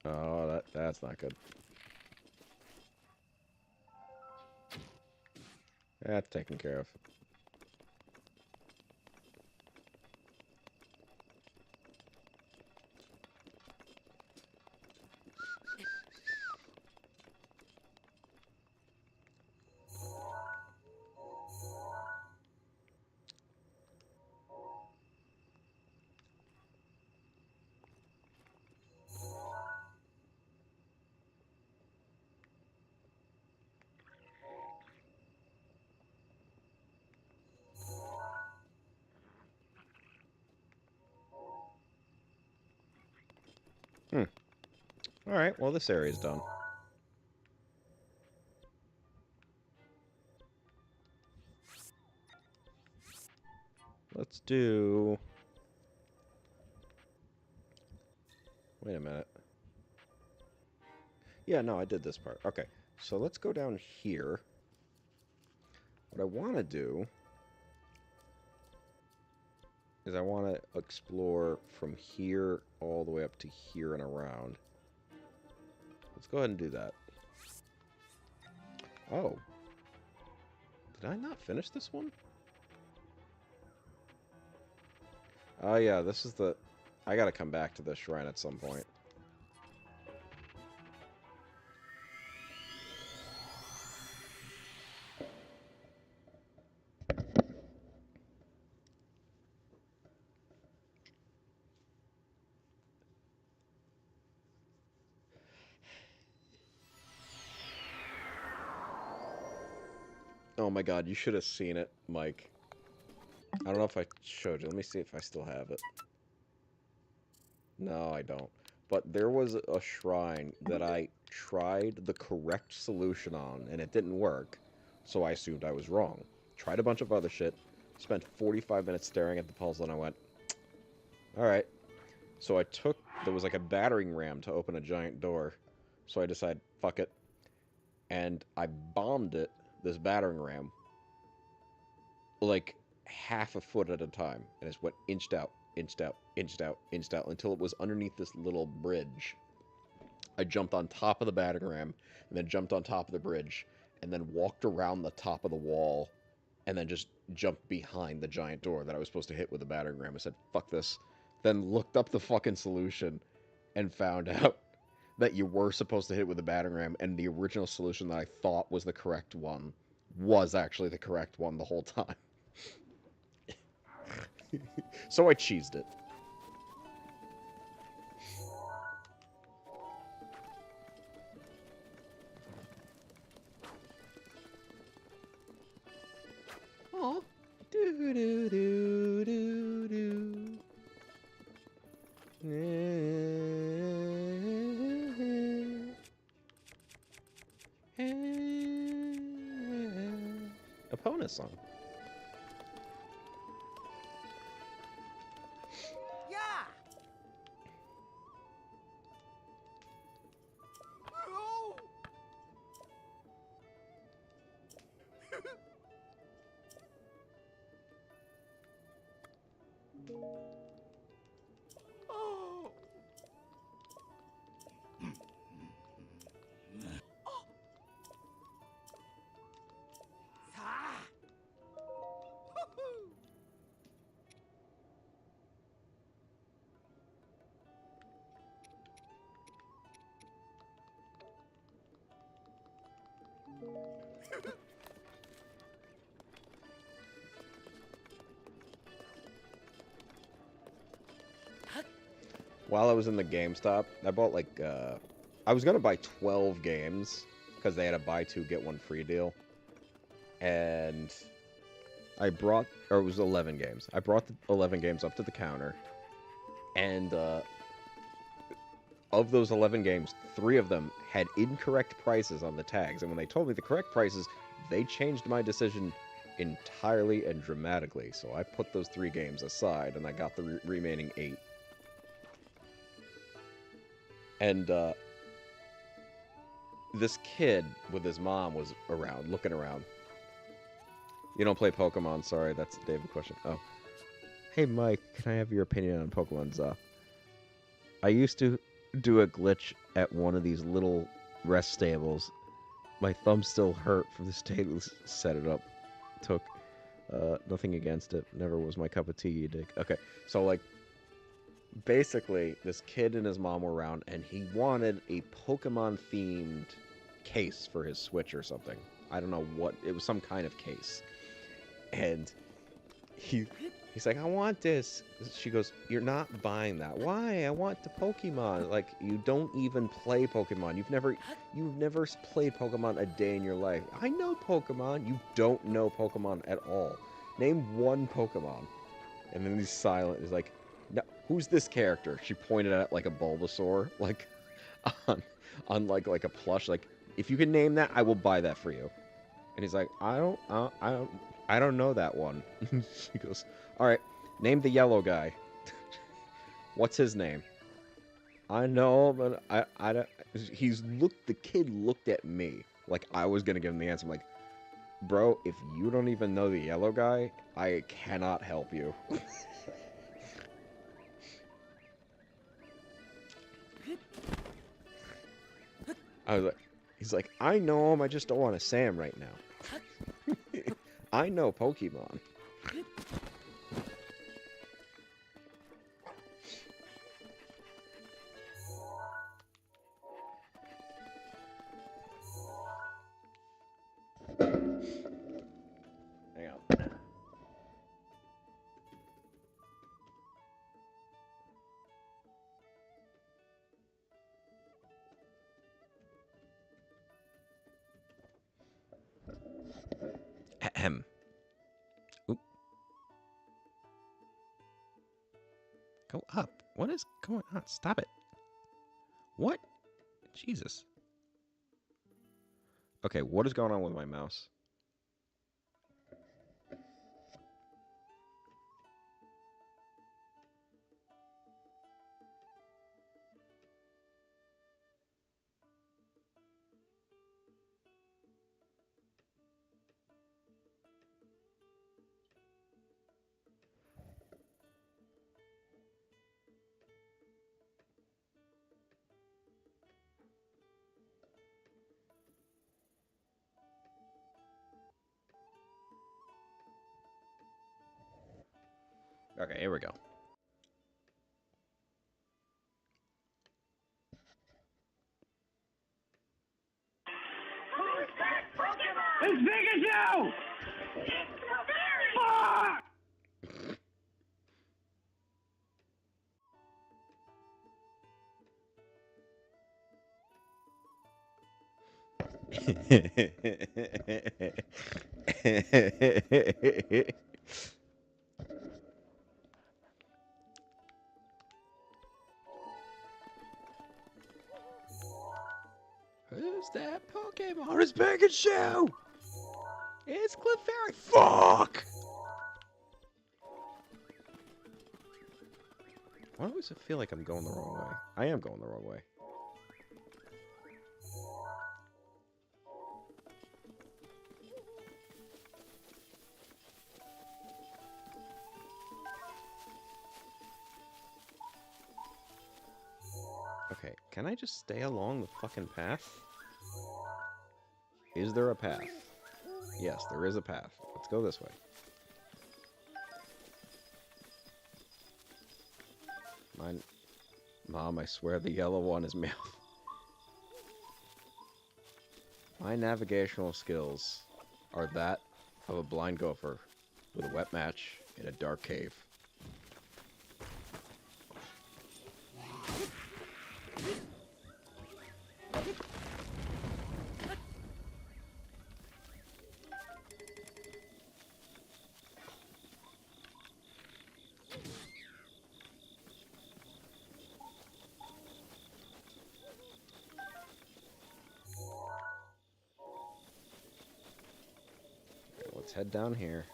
Oh, that's not good. That's taken care of. Alright, well, this area's done. Let's do... Wait a minute. Yeah, no, I did this part. Okay, so let's go down here. What I want to do is I want to explore from here all the way up to here and around. Let's go ahead and do that. Oh. Did I not finish this one? Oh yeah, this is the... I gotta come back to this shrine at some point. Oh my god, you should have seen it, Mike. I don't know if I showed you. Let me see if I still have it. No, I don't. But there was a shrine that I tried the correct solution on, and it didn't work, so I assumed I was wrong. Tried a bunch of other shit, spent 45 minutes staring at the puzzle, and I went, alright. So I took, there was like a battering ram to open a giant door, so I decided, fuck it. And I bombed it, this battering ram, like half a foot at a time, and it just went inched out, inched out, inched out, inched out, until it was underneath this little bridge. I jumped on top of the battering ram, and then jumped on top of the bridge, and then walked around the top of the wall, and then just jumped behind the giant door that I was supposed to hit with the battering ram. I said, fuck this. Then looked up the fucking solution, and found out that you were supposed to hit it with the battering ram, and the original solution that I thought was the correct one was actually the correct one the whole time. So I cheesed it. Aw. Do do do do do. Opponent song. While I was in the GameStop, I bought like, I was going to buy 12 games, because they had a buy two, get one free deal. And I brought, or it was 11 games. I brought the 11 games up to the counter, and of those 11 games, 3 of them had incorrect prices on the tags. And when they told me the correct prices, they changed my decision entirely and dramatically. So I put those 3 games aside, and I got the remaining 8. And this kid with his mom was around, looking around. You don't play Pokemon, sorry, that's David's question. Oh. Hey Mike, can I have your opinion on Pokemon's, I used to do a glitch at one of these little rest stables. My thumb still hurt from the state set it up. Took, nothing against it. Never was my cup of tea, you dig. Okay, so like, basically, this kid and his mom were around, and he wanted a Pokemon-themed case for his Switch or something. I don't know what, it was some kind of case. And he's like, I want this. She goes, you're not buying that. Why? I want the Pokemon. Like, you don't even play Pokemon. You've never played Pokemon a day in your life. I know Pokemon. You don't know Pokemon at all. Name one Pokemon. And then he's silent. He's like, No, who's this character? She pointed at like a Bulbasaur, like on like a plush. Like, if you can name that, I will buy that for you. And he's like, I don't know that one. She goes, all right, name the yellow guy. What's his name? I know, but I don't. The kid looked at me like I was gonna give him the answer. I'm like, bro, if you don't even know the yellow guy, I cannot help you. He's like, I know him, I just don't want to say him right now. I know Pokemon. Hang on. Ahem. Oop. Go up. What is going on? Stop it. What? Jesus. Okay, what is going on with my mouse? Okay, here we go. It's Pikachu! Fuck! Who's that Pokemon? It's Pikachu! It's Clefairy. Fuck! Why do I always feel like I'm going the wrong way? I am going the wrong way. Okay, can I just stay along the fucking path? Is there a path? Yes, there is a path. Let's go this way. Mom, I swear the yellow one is me. My navigational skills are that of a blind gopher with a wet match in a dark cave. Let's head down here.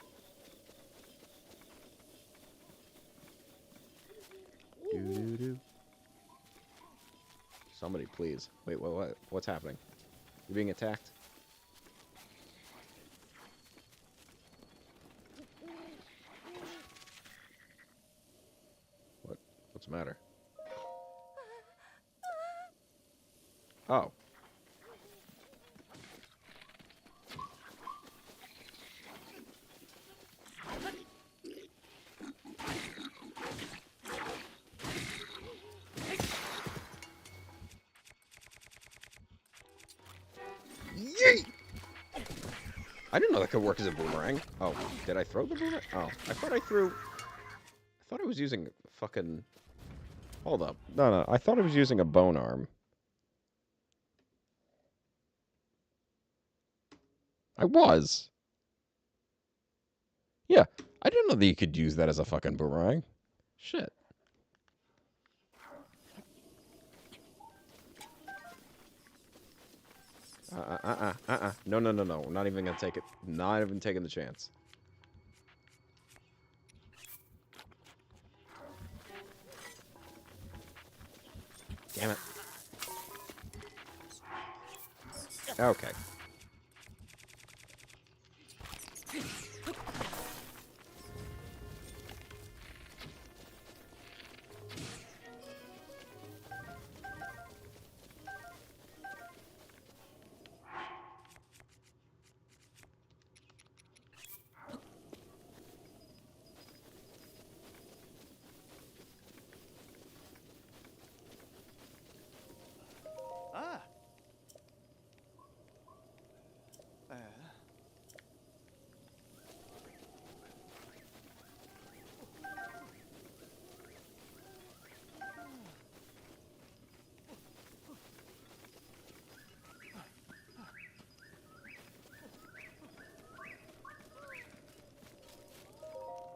Doo-doo-doo. Somebody, please. Wait, what? What's happening? You're being attacked? What's the matter? Oh. Yeet! I didn't know that could work as a boomerang. Oh, did I throw the boomerang? Oh, I thought I threw... I thought I was using fucking... Hold up. No, I thought I was using a bone arm. I was. Yeah, I didn't know that you could use that as a fucking boomerang. Shit. No, no, no, no. We're not even gonna take it. Not even taking the chance. Damn it. Okay. Ah.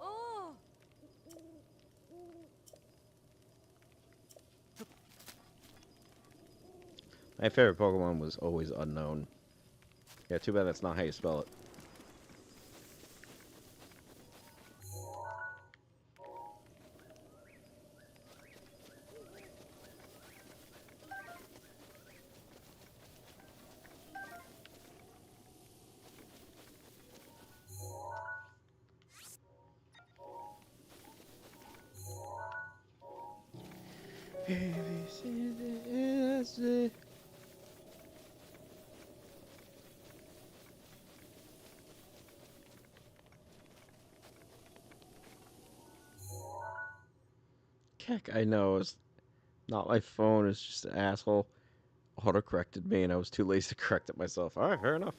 Oh! My favorite Pokemon was always Unknown. Yeah, too bad that's not how you spell it. Heck, I know. It's not my phone. It's just an asshole. Auto-corrected me, and I was too lazy to correct it myself. Alright, fair enough.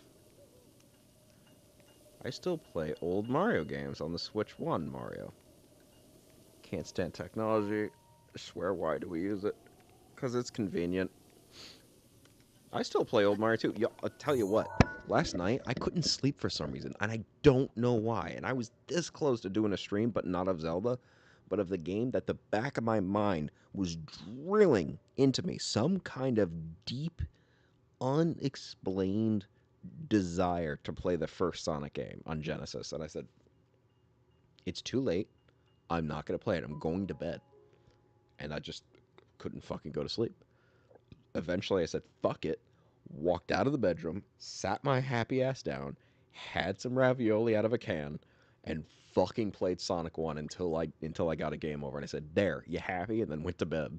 I still play old Mario games on the Switch 1 Mario. Can't stand technology. I swear, why do we use it? Because it's convenient. I still play old Mario too. Yo, I'll tell you what. Last night, I couldn't sleep for some reason, and I don't know why. And I was this close to doing a stream, but not of Zelda, but of the game that the back of my mind was drilling into me. Some kind of deep, unexplained desire to play the first Sonic game on Genesis. And I said, it's too late. I'm not going to play it. I'm going to bed. And I just couldn't fucking go to sleep. Eventually, I said, fuck it. Walked out of the bedroom, sat my happy ass down, had some ravioli out of a can, and fucking played Sonic 1 until I got a game over. And I said, there, you happy? And then went to bed.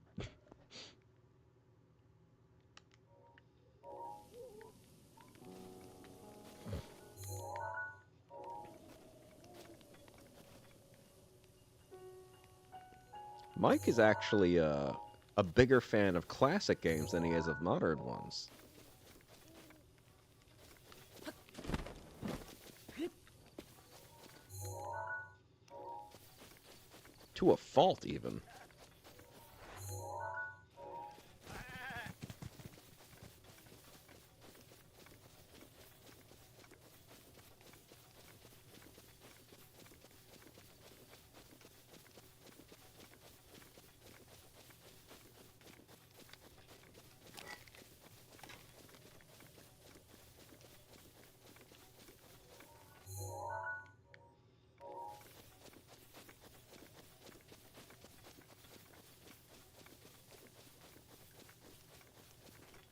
Mike is actually a bigger fan of classic games than he is of modern ones. To a fault, even.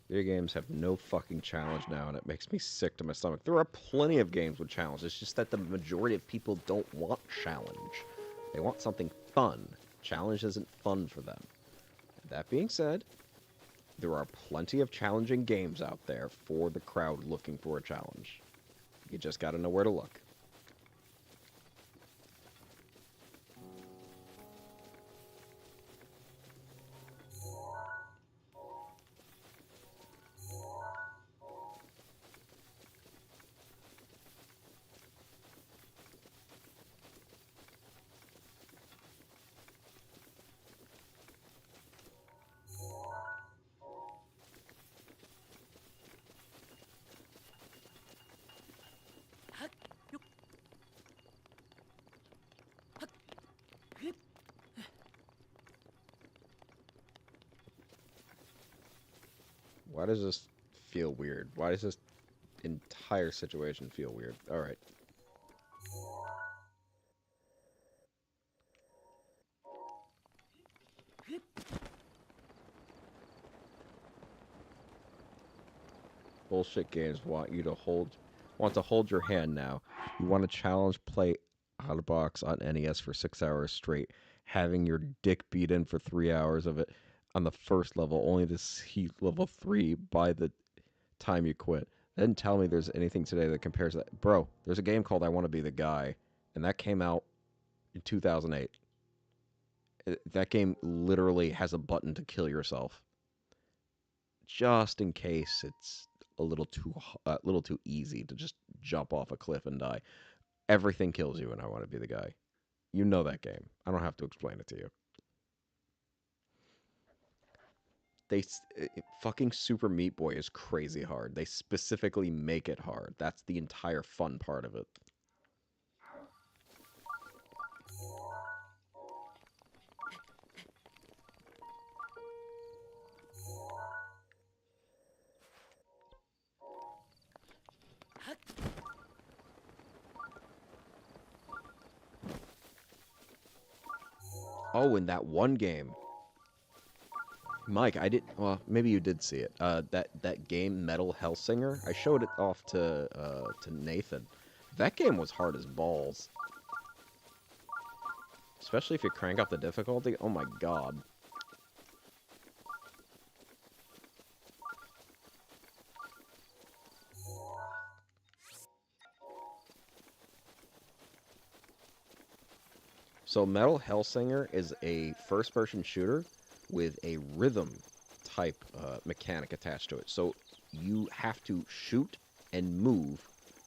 Video games have no fucking challenge now, and it makes me sick to my stomach. There are plenty of games with challenge. It's just that the majority of people don't want challenge. They want something fun. Challenge isn't fun for them. That being said, there are plenty of challenging games out there for the crowd looking for a challenge. You just gotta know where to look. Why does this feel weird? Why does this entire situation feel weird? Alright. Bullshit games want to hold your hand now. You want to challenge play out of box on NES for 6 hours straight, having your dick beat in for 3 hours of it on the first level, only to see level 3 by the time you quit. Then tell me there's anything today that compares to that. Bro, there's a game called I Want to Be the Guy, and that came out in 2008. That game literally has a button to kill yourself, just in case it's a little too easy to just jump off a cliff and die. Everything kills you, and I Want to Be the Guy. You know that game. I don't have to explain it to you. Fucking Super Meat Boy is crazy hard. They specifically make it hard. That's the entire fun part of it. Oh, in that one game, Mike, I did. Well, maybe you did see it. That game, Metal Hellsinger. I showed it off to Nathan. That game was hard as balls. Especially if you crank up the difficulty. Oh my god. So Metal Hellsinger is a first-person shooter with a rhythm type mechanic attached to it. So you have to shoot and move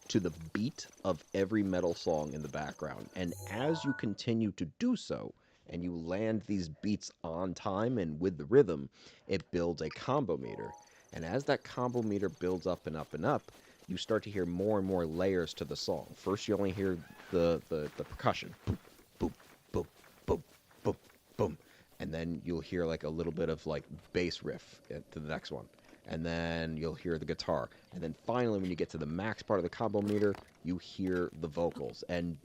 to the beat of every metal song in the background. And as you continue to do so, and you land these beats on time and with the rhythm, it builds a combo meter. And as that combo meter builds up and up and up, you start to hear more and more layers to the song. First, you only hear the percussion. Boom, boom, boom, boom, boom, boom. And then you'll hear like a little bit of like bass riff to the next one. And then you'll hear the guitar. And then finally, when you get to the max part of the combo meter, you hear the vocals. And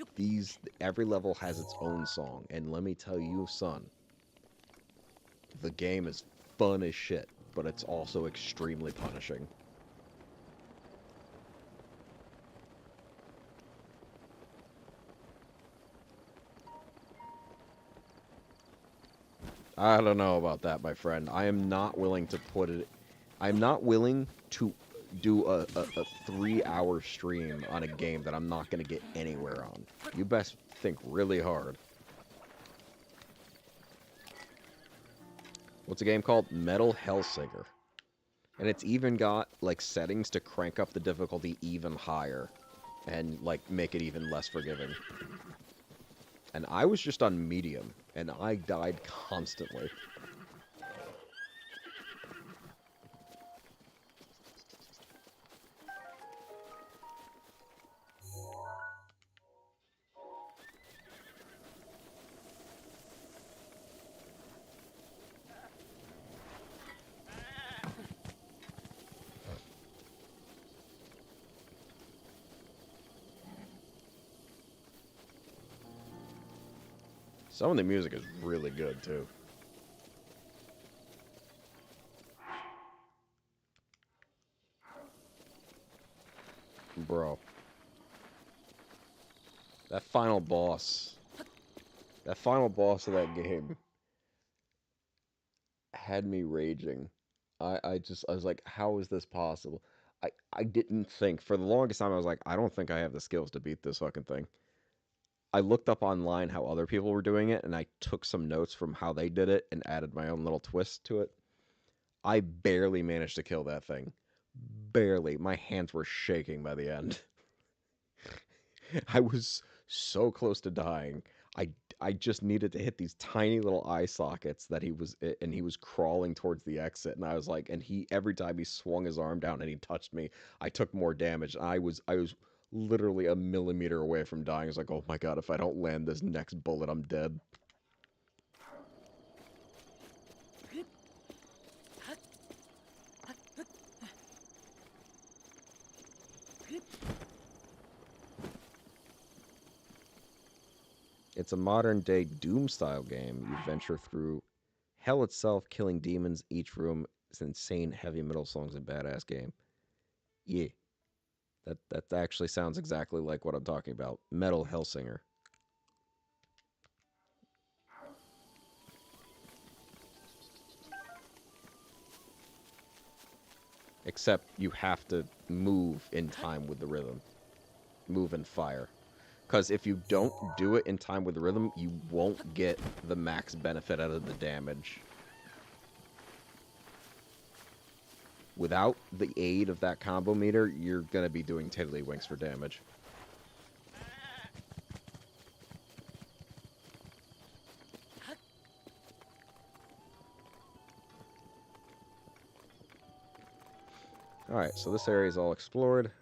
every level has its own song. And let me tell you, son, the game is fun as shit, but it's also extremely punishing. I don't know about that, my friend. I am not willing to put it... I'm not willing to do a 3-hour stream on a game that I'm not going to get anywhere on. You best think really hard. What's a game called? Metal Hellsinger. And it's even got, like, settings to crank up the difficulty even higher. And, like, make it even less forgiving. And I was just on medium, and I died constantly. Some of the music is really good, too. Bro. That final boss of that game had me raging. I was like, how is this possible? I didn't think, for the longest time, I was like, I don't think I have the skills to beat this fucking thing. I looked up online how other people were doing it, and I took some notes from how they did it and added my own little twist to it. I barely managed to kill that thing. Barely. My hands were shaking by the end. I was so close to dying. I just needed to hit these tiny little eye sockets that he was crawling towards the exit, and I was like, and every time he swung his arm down and he touched me, I took more damage. I was literally a millimeter away from dying. I was like, oh my god, if I don't land this next bullet, I'm dead. It's a modern-day Doom-style game. You venture through hell itself, killing demons. Each room is insane heavy metal songs and badass game. Yeah, that actually sounds exactly like what I'm talking about. Metal Hellsinger. Except you have to move in time with the rhythm. Move and fire. Because if you don't do it in time with the rhythm, you won't get the max benefit out of the damage. Without the aid of that combo meter, you're going to be doing tiddlywinks for damage. Alright, so this area is all explored.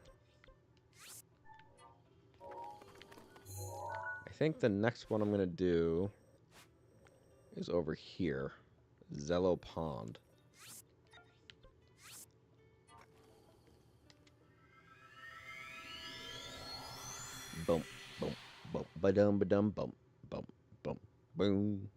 I think the next one I'm going to do is over here. Zello Pond. Bump, bump, bump, ba-dum, ba-dum, bump, bump, bump, boom.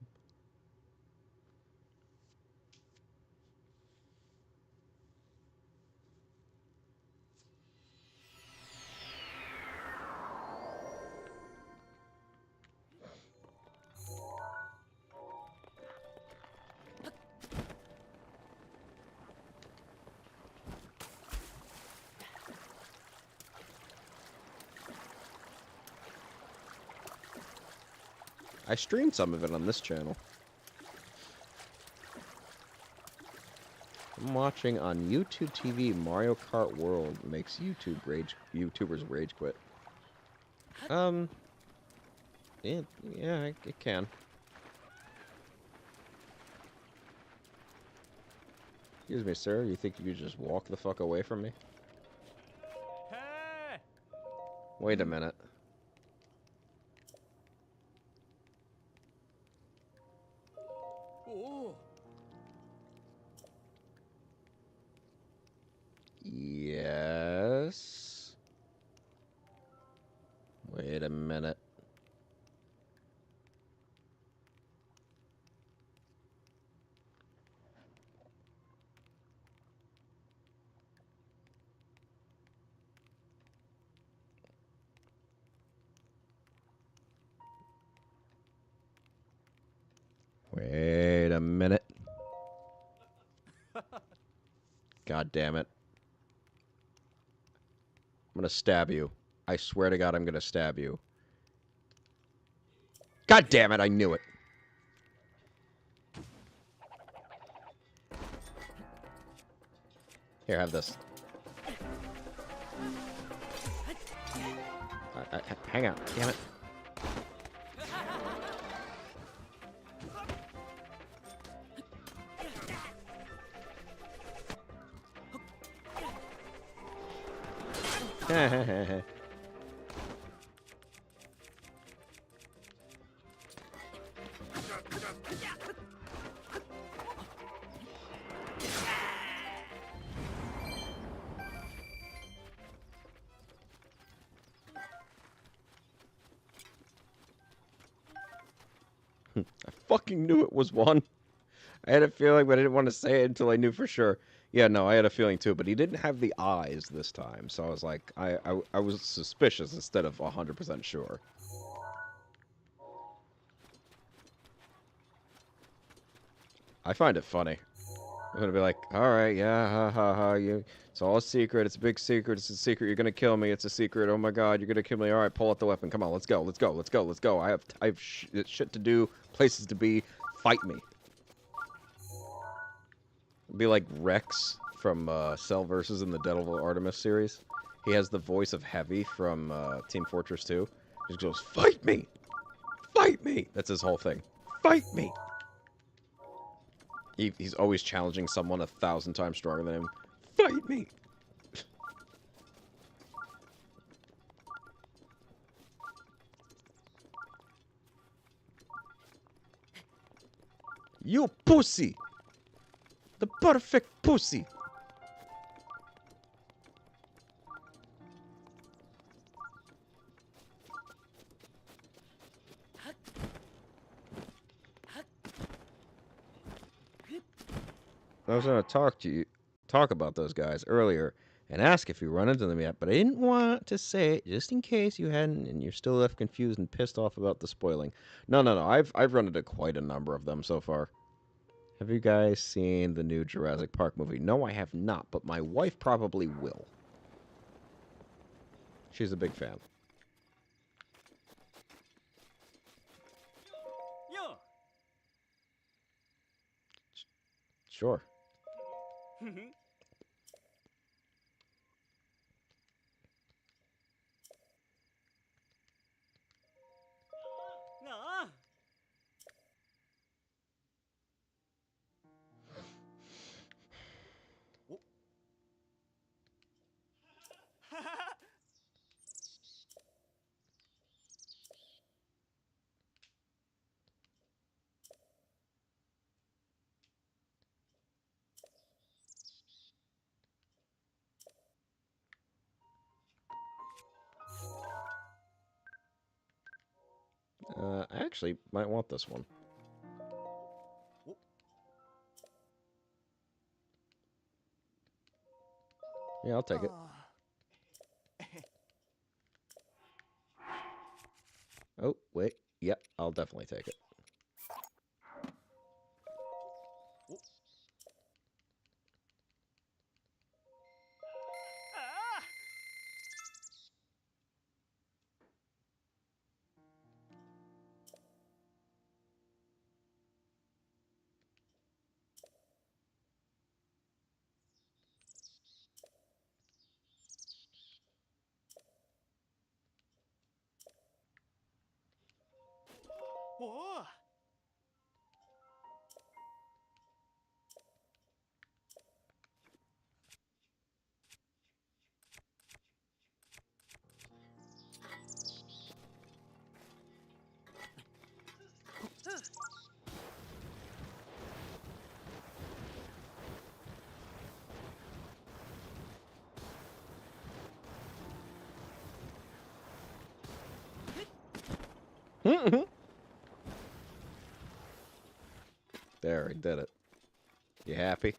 I streamed some of it on this channel. I'm watching on YouTube TV. Mario Kart World makes YouTubers rage quit. Yeah, it can. Excuse me, sir. You think you could just walk the fuck away from me? Hey! Wait a minute. Oh. Yes. Wait a minute. Wait a minute. God damn it. I'm gonna stab you. I swear to God, I'm gonna stab you. God damn it, I knew it. Here, have this. Hang on, damn it. I fucking knew it was one. I had a feeling, but I didn't want to say it until I knew for sure. Yeah, no, I had a feeling too, but he didn't have the eyes this time, so I was like, I was suspicious instead of 100% sure. I find it funny. I'm gonna be like, alright, yeah, ha ha ha, it's all a secret, it's a big secret, it's a secret, you're gonna kill me, it's a secret, oh my god, you're gonna kill me, alright, pull out the weapon, come on, let's go, let's go, let's go, let's go, I have shit to do, places to be, fight me. Be like Rex from Cell vs. in the Devil Artemis series. He has the voice of Heavy from Team Fortress 2. He just goes, fight me! Fight me! That's his whole thing. Fight me! He's always challenging someone 1,000 times stronger than him. Fight me! You pussy! The perfect pussy! I was going to talk about those guys earlier, and ask if you run into them yet, but I didn't want to say it just in case you hadn't, and you're still left confused and pissed off about the spoiling. No, no, no. I've run into quite a number of them so far. Have you guys seen the new Jurassic Park movie? No, I have not, but my wife probably will. She's a big fan. Yo. Sure. Nah. Oh. I actually might want this one. Oh. Yeah, I'll take it. Oh, wait. Yep, I'll definitely take it. Oh. Ah. Oh. There, he did it. You happy?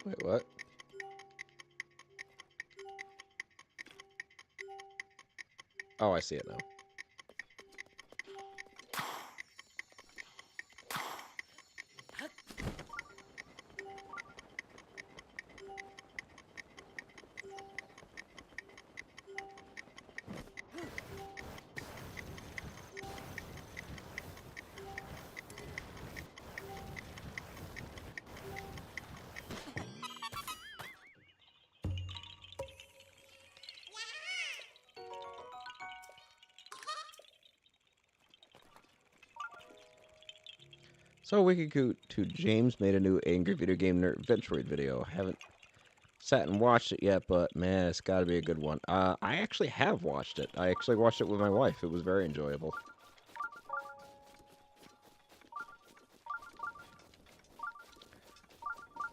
Wait, what? Oh, I see it now. So, Wiki2 James made a new Angry Video Game Nerd Ventroid video. Haven't sat and watched it yet, but man, it's got to be a good one. I actually have watched it. I actually watched it with my wife. It was very enjoyable.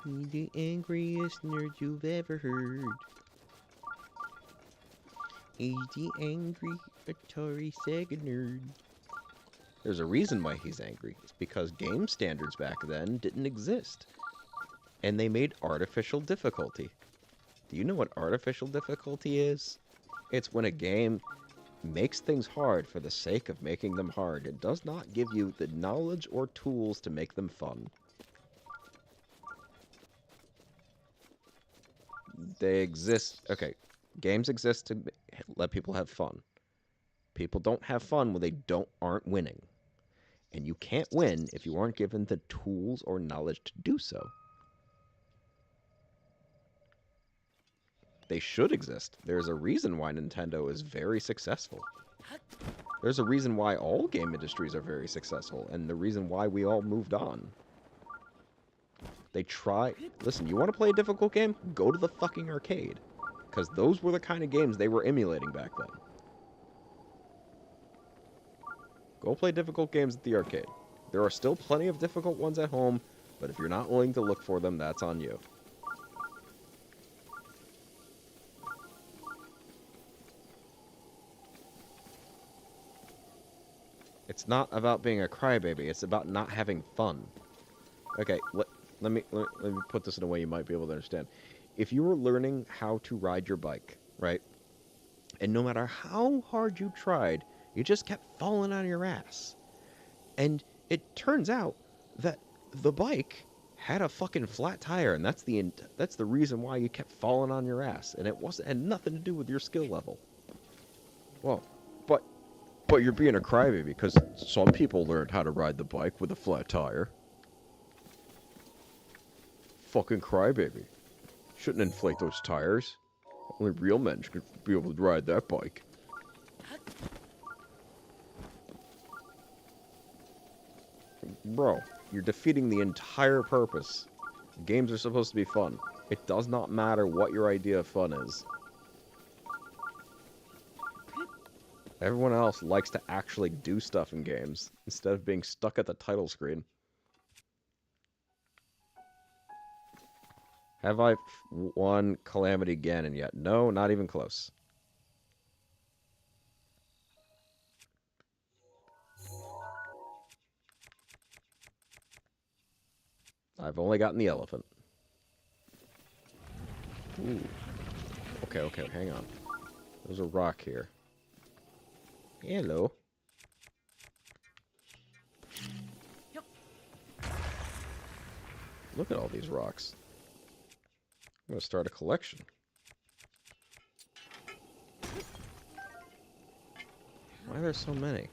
He's the angriest nerd you've ever heard. He's the angry Atari Sega nerd. There's a reason why he's angry. It's because game standards back then didn't exist. And they made artificial difficulty. Do you know what artificial difficulty is? It's when a game makes things hard for the sake of making them hard. It does not give you the knowledge or tools to make them fun. They exist... Okay, games exist to let people have fun. People don't have fun when they aren't winning. And you can't win if you aren't given the tools or knowledge to do so. They should exist. There's a reason why Nintendo is very successful. There's a reason why all game industries are very successful, and the reason why we all moved on. They try... Listen, you want to play a difficult game? Go to the fucking arcade. Because those were the kind of games they were emulating back then. Go play difficult games at the arcade. There are still plenty of difficult ones at home, but if you're not willing to look for them, that's on you. It's not about being a crybaby, it's about not having fun. Okay, let me put this in a way you might be able to understand. If you were learning how to ride your bike, right? And no matter how hard you tried, you just kept falling on your ass. And it turns out that the bike had a fucking flat tire, and that's the reason why you kept falling on your ass. And it had nothing to do with your skill level. Well, but you're being a crybaby because some people learned how to ride the bike with a flat tire. Fucking crybaby. Shouldn't inflate those tires. Only real men should be able to ride that bike. Bro, you're defeating the entire purpose. Games are supposed to be fun. It does not matter what your idea of fun is. Everyone else likes to actually do stuff in games, instead of being stuck at the title screen. Have I won Calamity Ganon yet? No, not even close. I've only gotten the elephant. Ooh. Okay, hang on. There's a rock here. Hello. Look at all these rocks. I'm gonna start a collection. Why are there so many?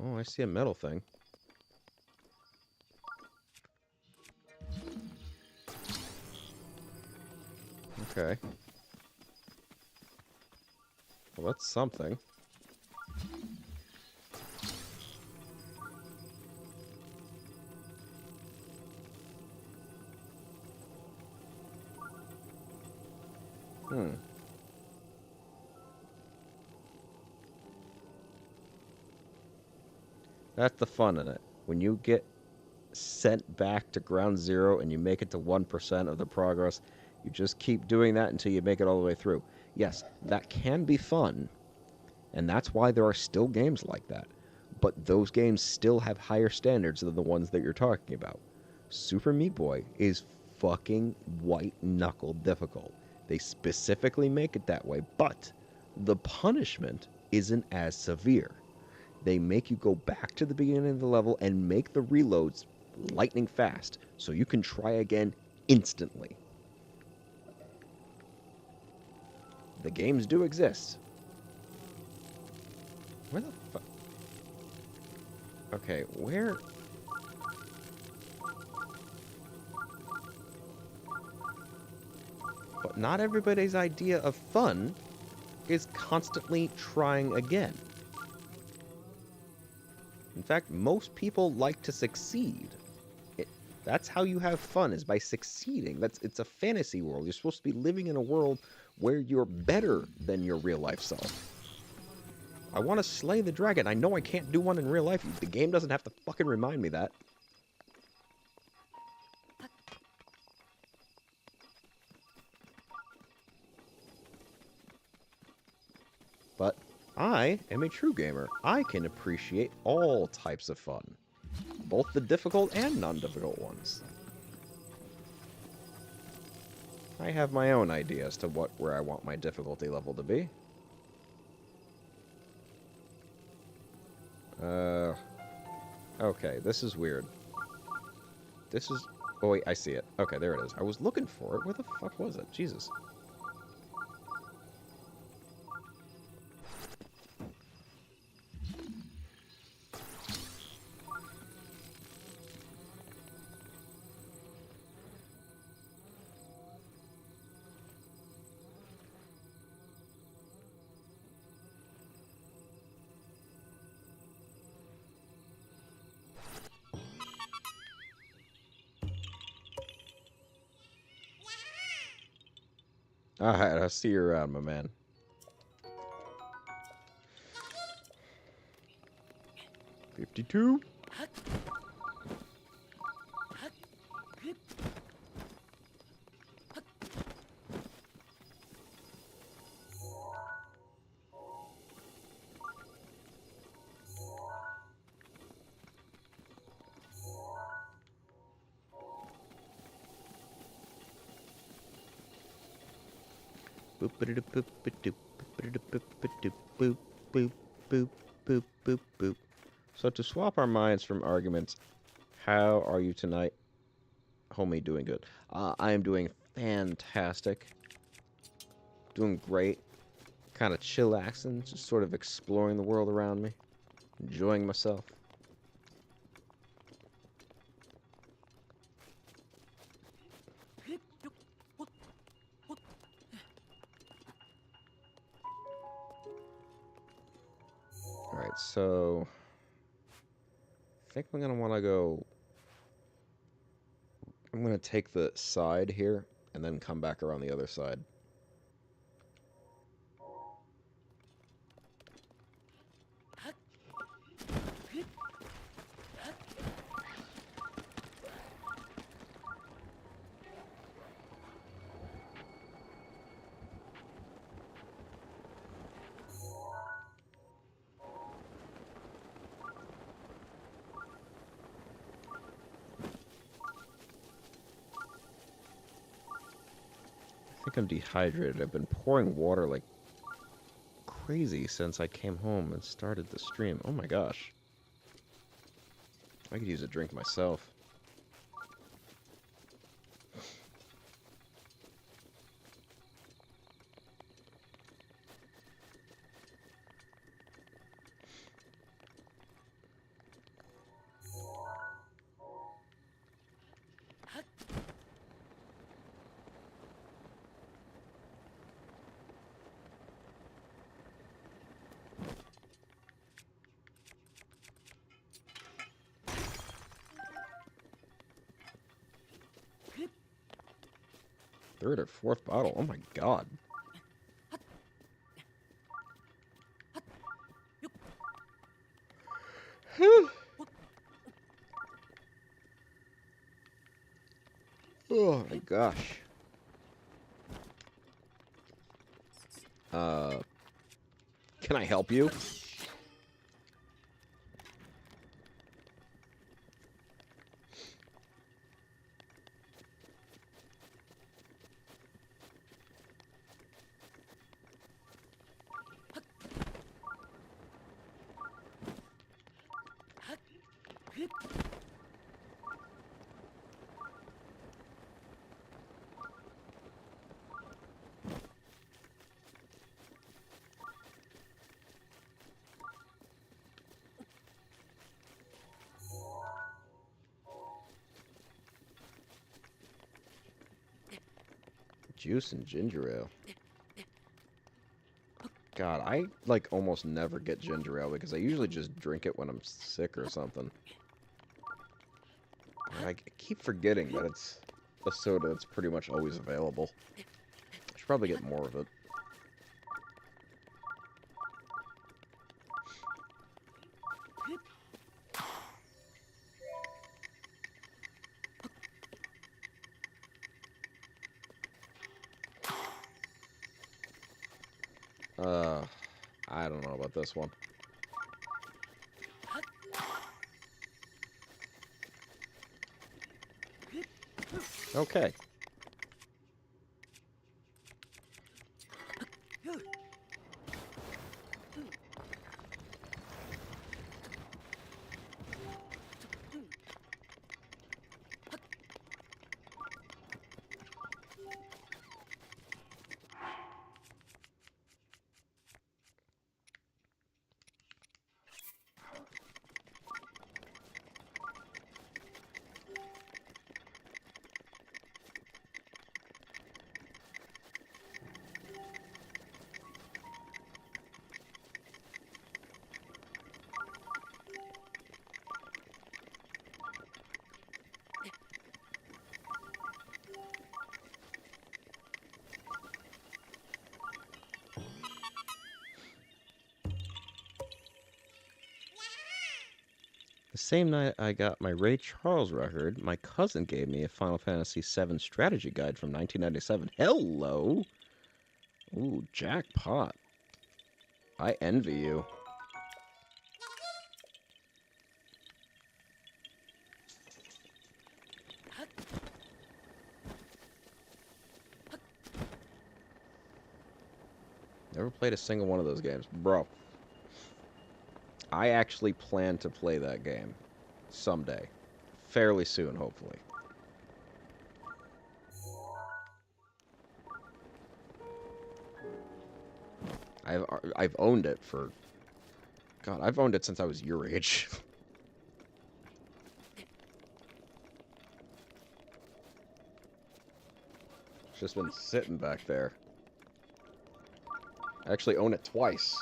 Oh, I see a metal thing. Okay. Well, that's something. That's the fun in it. When you get sent back to ground zero and you make it to 1% of the progress, you just keep doing that until you make it all the way through. Yes, that can be fun, and that's why there are still games like that. But those games still have higher standards than the ones that you're talking about. Super Meat Boy is fucking white-knuckle difficult. They specifically make it that way, but the punishment isn't as severe. They make you go back to the beginning of the level and make the reloads lightning fast, so you can try again instantly. The games do exist. Where the fuck? Okay, where? But not everybody's idea of fun is constantly trying again. In fact, most people like to succeed. That's how you have fun, is by succeeding. It's a fantasy world. You're supposed to be living in a world where you're better than your real life self. I want to slay the dragon. I know I can't do one in real life. The game doesn't have to fucking remind me that. But I am a true gamer. I can appreciate all types of fun. Both the difficult and non-difficult ones. I have my own idea as to where I want my difficulty level to be. Okay, this is weird. This is... Oh, wait, I see it. Okay, there it is. I was looking for it. Where the fuck was it? Jesus. Alright, I'll see you around, my man. $52. Boop boop boop boop boop boop boop boop boop boop boop boop. So to swap our minds from arguments, how are you tonight? Homie, doing good. I am doing fantastic. Doing great. Kind of chillaxing, just sort of exploring the world around me. Enjoying myself. Alright, so... I think I'm going to want to go... I'm going to take the side here, and then come back around the other side. I think I'm dehydrated. I've been pouring water like crazy since I came home and started the stream. Oh my gosh. I could use a drink myself. Third or fourth bottle. Oh my god. Oh my gosh. Can I help you? Juice and ginger ale. God, I, like, almost never get ginger ale because I usually just drink it when I'm sick or something. And I keep forgetting that it's a soda that's pretty much always available. I should probably get more of it. I don't know about this one. Okay. The same night I got my Ray Charles record, my cousin gave me a Final Fantasy VII strategy guide from 1997. Hello! Ooh, jackpot. I envy you. Never played a single one of those games. Bro. I actually plan to play that game someday. Fairly soon, hopefully. I've owned it for... God, I've owned it since I was your age. It's just been sitting back there. I actually own it twice.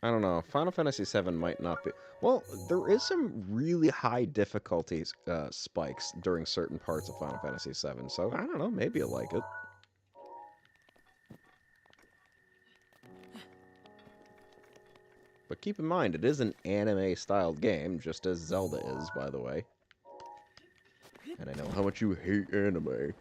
I don't know. Final Fantasy VII might not be... Well, there is some really high difficulties spikes during certain parts of Final Fantasy VII, so I don't know. Maybe you'll like it. But keep in mind, it is an anime-styled game, just as Zelda is, by the way. And I know how much you hate anime.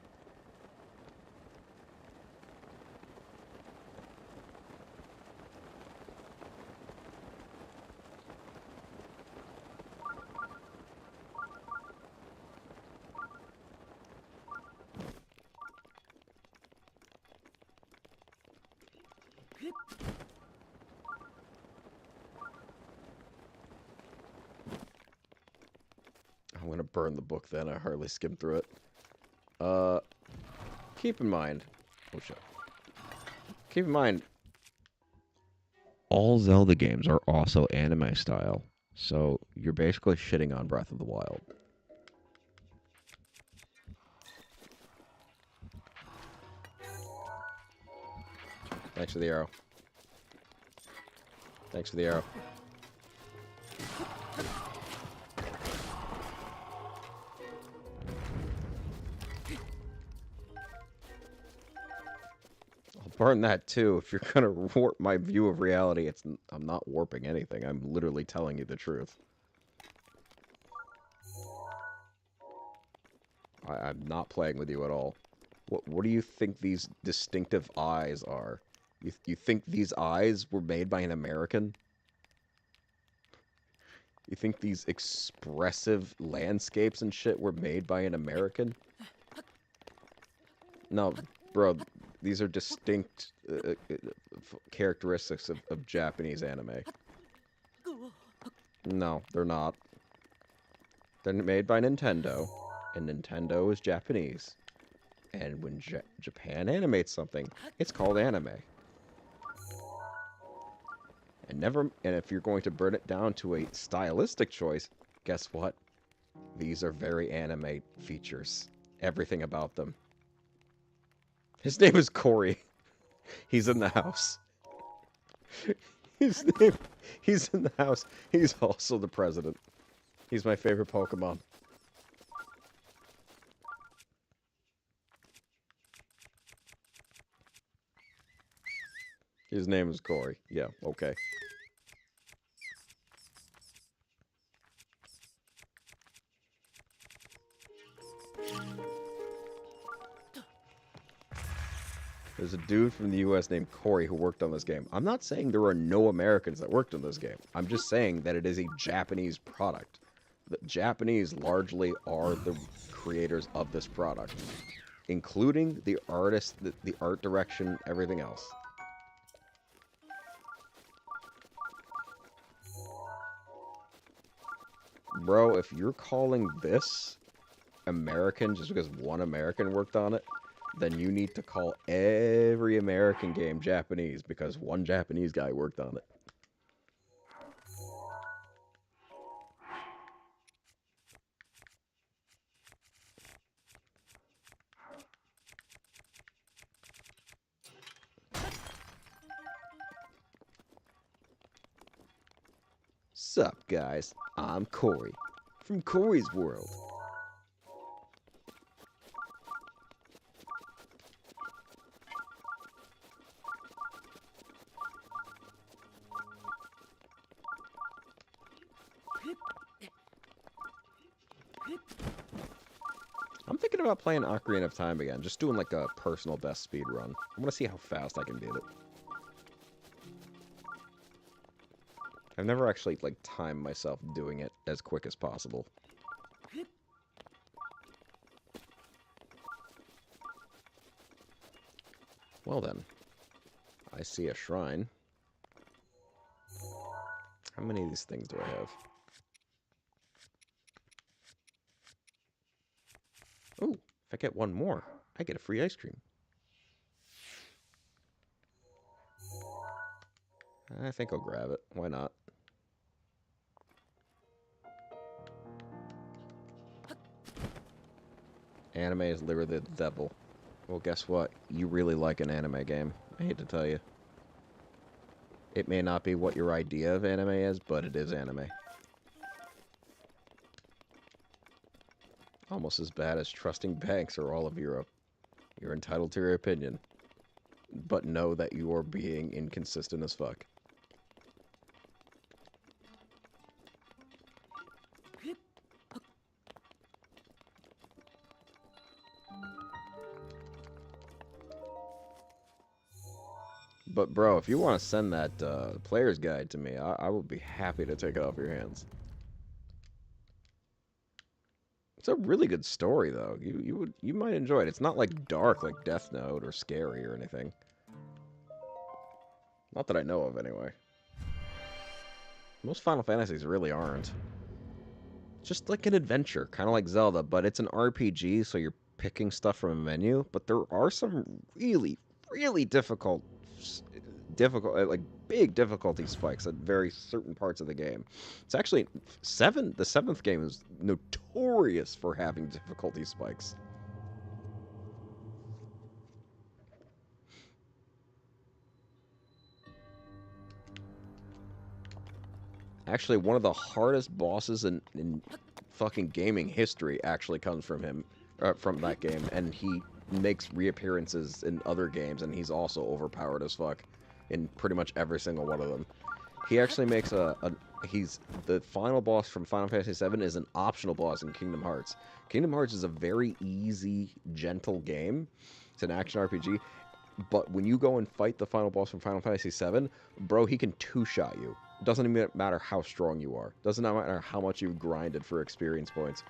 I'm gonna burn the book then, I hardly skimmed through it. Keep in mind... Oh, shit. Keep in mind... All Zelda games are also anime style, so you're basically shitting on Breath of the Wild. Thanks for the arrow. Thanks for the arrow. I'll burn that too. If you're gonna warp my view of reality, I'm not warping anything. I'm literally telling you the truth. I'm not playing with you at all. What do you think these distinctive eyes are? You think these eyes were made by an American? You think these expressive landscapes and shit were made by an American? No, bro, these are distinct characteristics of Japanese anime. No, they're not. They're made by Nintendo, and Nintendo is Japanese. And when Japan animates something, it's called anime. And if you're going to burn it down to a stylistic choice, guess what? These are very anime features. Everything about them. His name is Corey. He's in the house. His name... He's in the house. He's also the president. He's my favorite Pokemon. His name is Corey. Yeah, okay. There's a dude from the US named Corey who worked on this game. I'm not saying there are no Americans that worked on this game. I'm just saying that it is a Japanese product. The Japanese largely are the creators of this product, including the artist, the art direction, everything else. Bro, if you're calling this American just because one American worked on it, then you need to call every American game Japanese because one Japanese guy worked on it. Sup, guys? I'm Corey, from Corey's World. I'm thinking about playing Ocarina of Time again, just doing like a personal best speed run. I want to see how fast I can beat it. I've never actually, like, timed myself doing it as quick as possible. Well then, I see a shrine. How many of these things do I have? Ooh, if I get one more, I get a free ice cream. I think I'll grab it. Why not? Anime is literally the devil. Well, guess what? You really like an anime game. I hate to tell you. It may not be what your idea of anime is, but it is anime. Almost as bad as trusting banks or all of Europe. You're entitled to your opinion. But know that you are being inconsistent as fuck. But bro, if you want to send that player's guide to me, I will be happy to take it off your hands. It's a really good story, though. You might enjoy it. It's not like dark like Death Note or scary or anything. Not that I know of, anyway. Most Final Fantasies really aren't. Just like an adventure, kind of like Zelda, but it's an RPG, so you're picking stuff from a menu. But there are some really, really difficult, like big difficulty spikes at very certain parts of the game. It's actually the seventh game is notorious for having difficulty spikes. Actually, one of the hardest bosses in fucking gaming history actually comes from him, from that game, and he makes reappearances in other games, and he's also overpowered as fuck in pretty much every single one of them. He actually makes he's the final boss from Final Fantasy VII is an optional boss in Kingdom Hearts. Kingdom Hearts is a very easy, gentle game. It's an action RPG, but when you go and fight the final boss from Final Fantasy VII, bro, he can two-shot you. Doesn't even matter how strong you are. Doesn't matter how much you've grinded for experience points.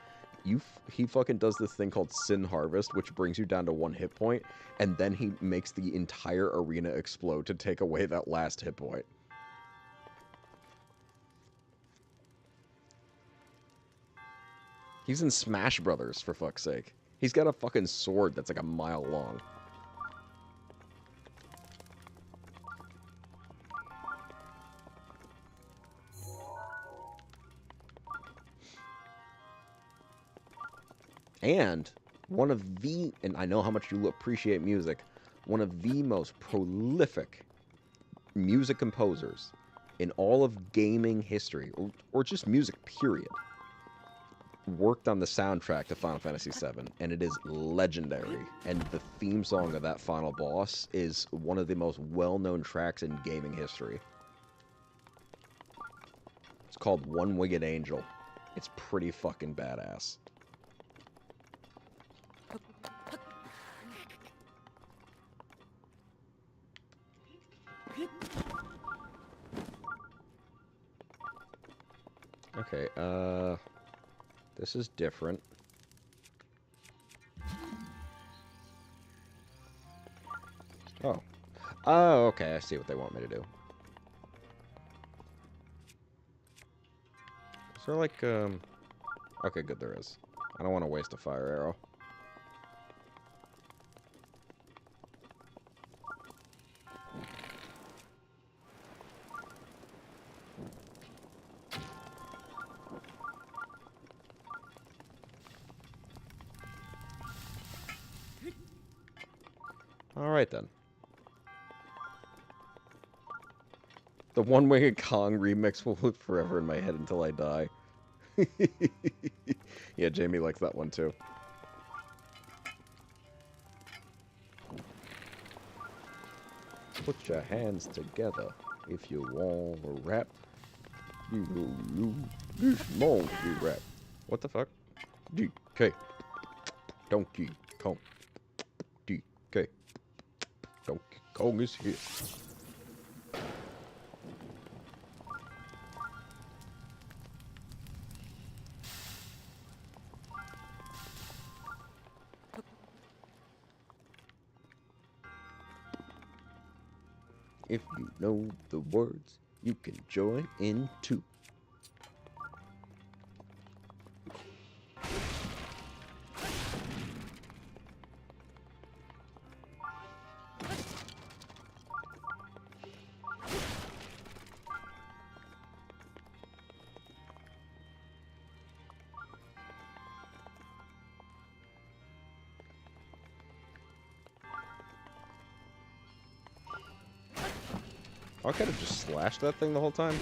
He fucking does this thing called Sin Harvest, which brings you down to 1 hit point, and then he makes the entire arena explode to take away that last hit point. He's in Smash Brothers, for fuck's sake. He's got a fucking sword that's like a mile long. And one of the, and I know how much you appreciate music, one of the most prolific music composers in all of gaming history, or just music, period, worked on the soundtrack to Final Fantasy VII, and it is legendary. And the theme song of that final boss is one of the most well-known tracks in gaming history. It's called One Winged Angel. It's pretty fucking badass. Okay, this is different. Oh. Oh, okay, I see what they want me to do. Is there like, okay, good, there is. I don't want to waste a fire arrow. Alright then. The One-Winged Kong remix will live forever in my head until I die. Yeah, Jamie likes that one too. Put your hands together if you want to rap. You monkey rap. What the fuck? DK. Donkey Kong. DK. Donkey Kong is here. If you know the words, you can join in too. I could have just slashed that thing the whole time.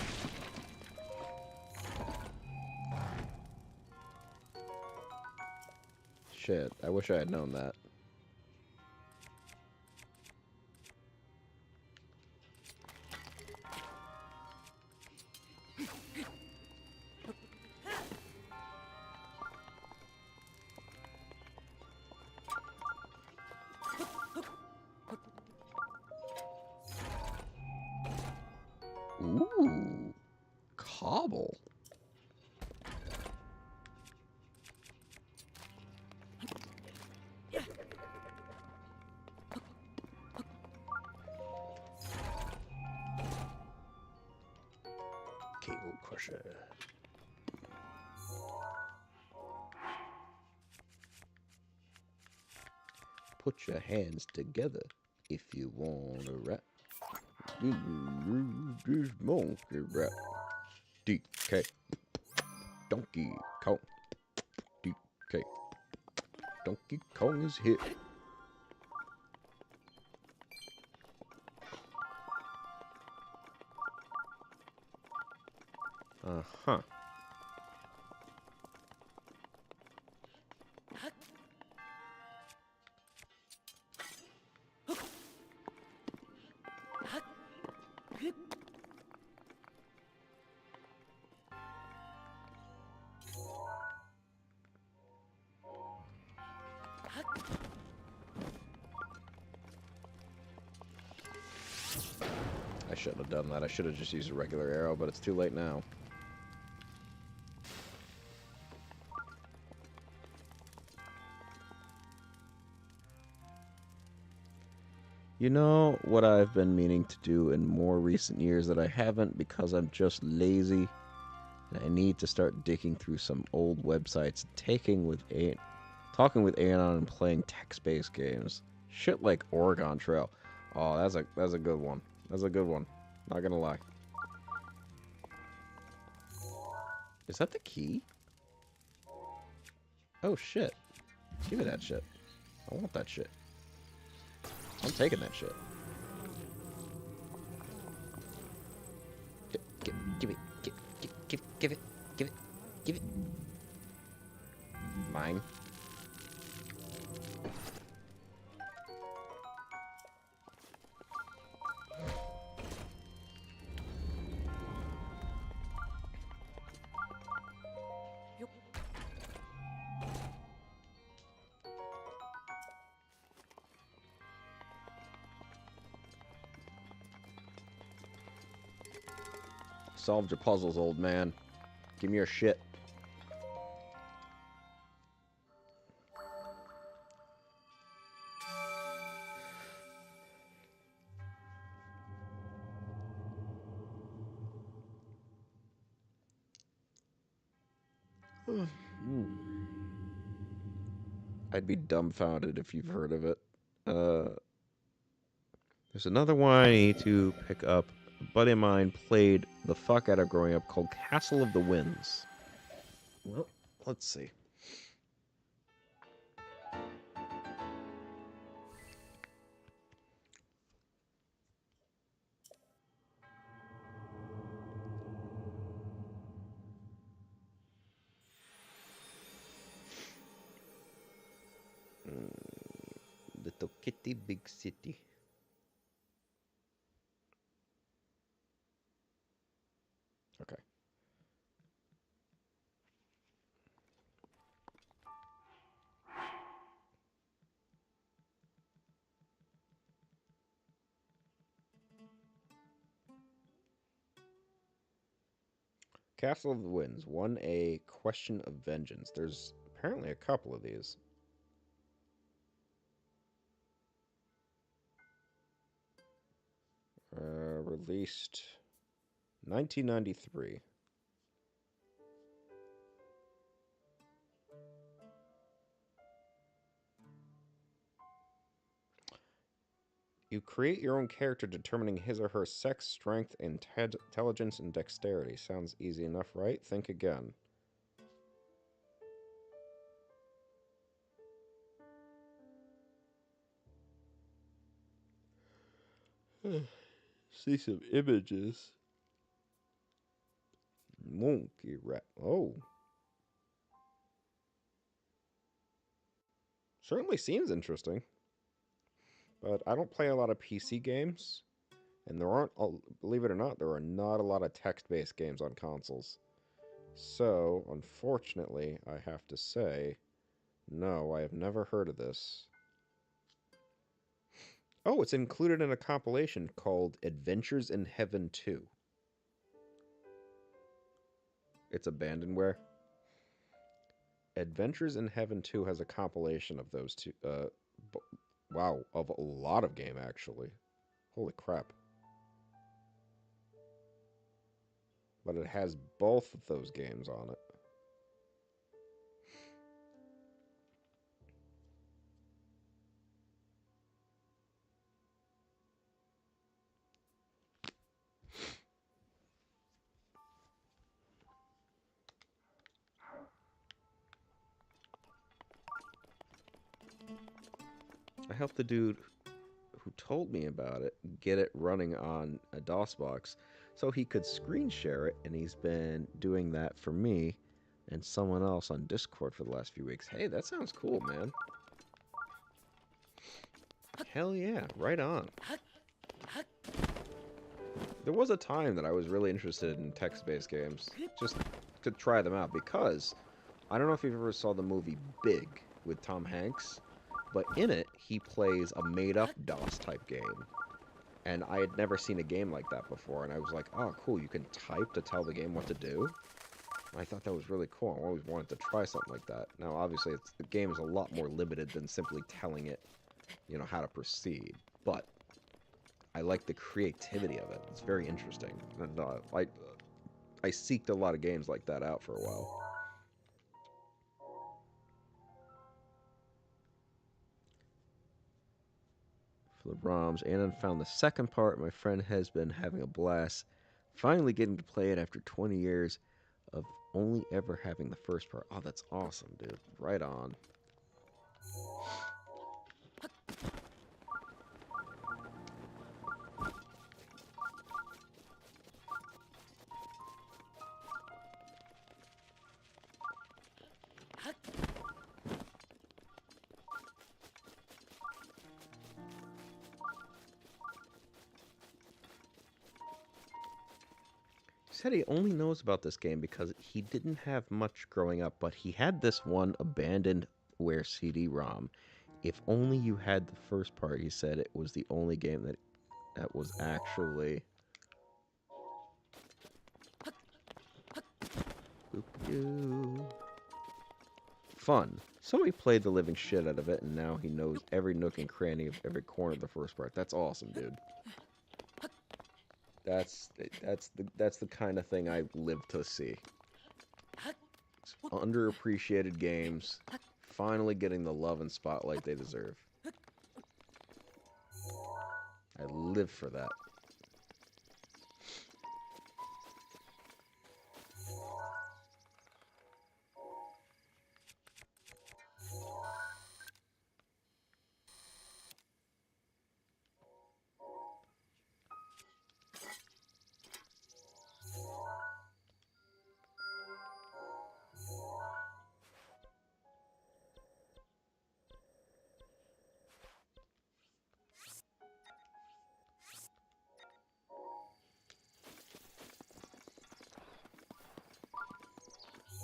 Shit, I wish I had known that. Ooh, cobble. Cable crusher. Put your hands together if you want to rap. This monkey rap. DK. Donkey Kong. DK. Donkey Kong is here. Uh-huh. I shouldn't have done that. I should have just used a regular arrow, but it's too late now. You know what I've been meaning to do in more recent years that I haven't because I'm just lazy and I need to start digging through some old websites, talking with Anon and playing text-based games. Shit like Oregon Trail. Oh, that's a good one. That's a good one. Not gonna lie. Is that the key? Oh shit. Give me that shit. I want that shit. I'm taking that shit. Give it. Give it. Mine. Solved your puzzles, old man. Give me your shit. I'd be dumbfounded if you've heard of it. There's another one I need to pick up. A buddy of mine played the fuck out of growing up called Castle of the Winds. Well, let's see. Little kitty, big city. Okay. Castle of the Winds, 1A, Question of Vengeance. There's apparently a couple of these. Released 1993. You create your own character determining his or her sex, strength, intelligence, and dexterity. Sounds easy enough, right? Think again. See some images. Monkey rat. Oh. Certainly seems interesting. But I don't play a lot of PC games. And there aren't, believe it or not, there are not a lot of text-based games on consoles. So, unfortunately, I have to say, no, I have never heard of this. Oh, it's included in a compilation called Adventures in Heaven 2. It's abandonware. Adventures in Heaven 2 has a compilation of those two. Wow, of a lot of game, actually. Holy crap. But it has both of those games on it. I helped the dude who told me about it get it running on a DOS box so he could screen share it, and he's been doing that for me and someone else on Discord for the last few weeks. Hey, that sounds cool, man. Hell yeah, right on. There was a time that I was really interested in text-based games, just to try them out, because I don't know if you ever saw the movie Big with Tom Hanks, but in it, he plays a made-up DOS-type game. And I had never seen a game like that before, and I was like, oh, cool, you can type to tell the game what to do? And I thought that was really cool. I always wanted to try something like that. Now, obviously, the game is a lot more limited than simply telling it, you know, how to proceed. But I like the creativity of it. It's very interesting. And I seeked a lot of games like that out for a while. For the ROMs, and found the second part. My friend has been having a blast finally getting to play it after 20 years of only ever having the first part. Oh, that's awesome, dude. Right on. He said he only knows about this game because he didn't have much growing up, but he had this one abandonware CD-ROM. If only you had the first part, he said it was the only game that was actually fun. Somebody played the living shit out of it, and now he knows every nook and cranny of every corner of the first part. That's awesome, dude. That's the kind of thing I live to see. It's underappreciated games finally getting the love and spotlight they deserve. I live for that.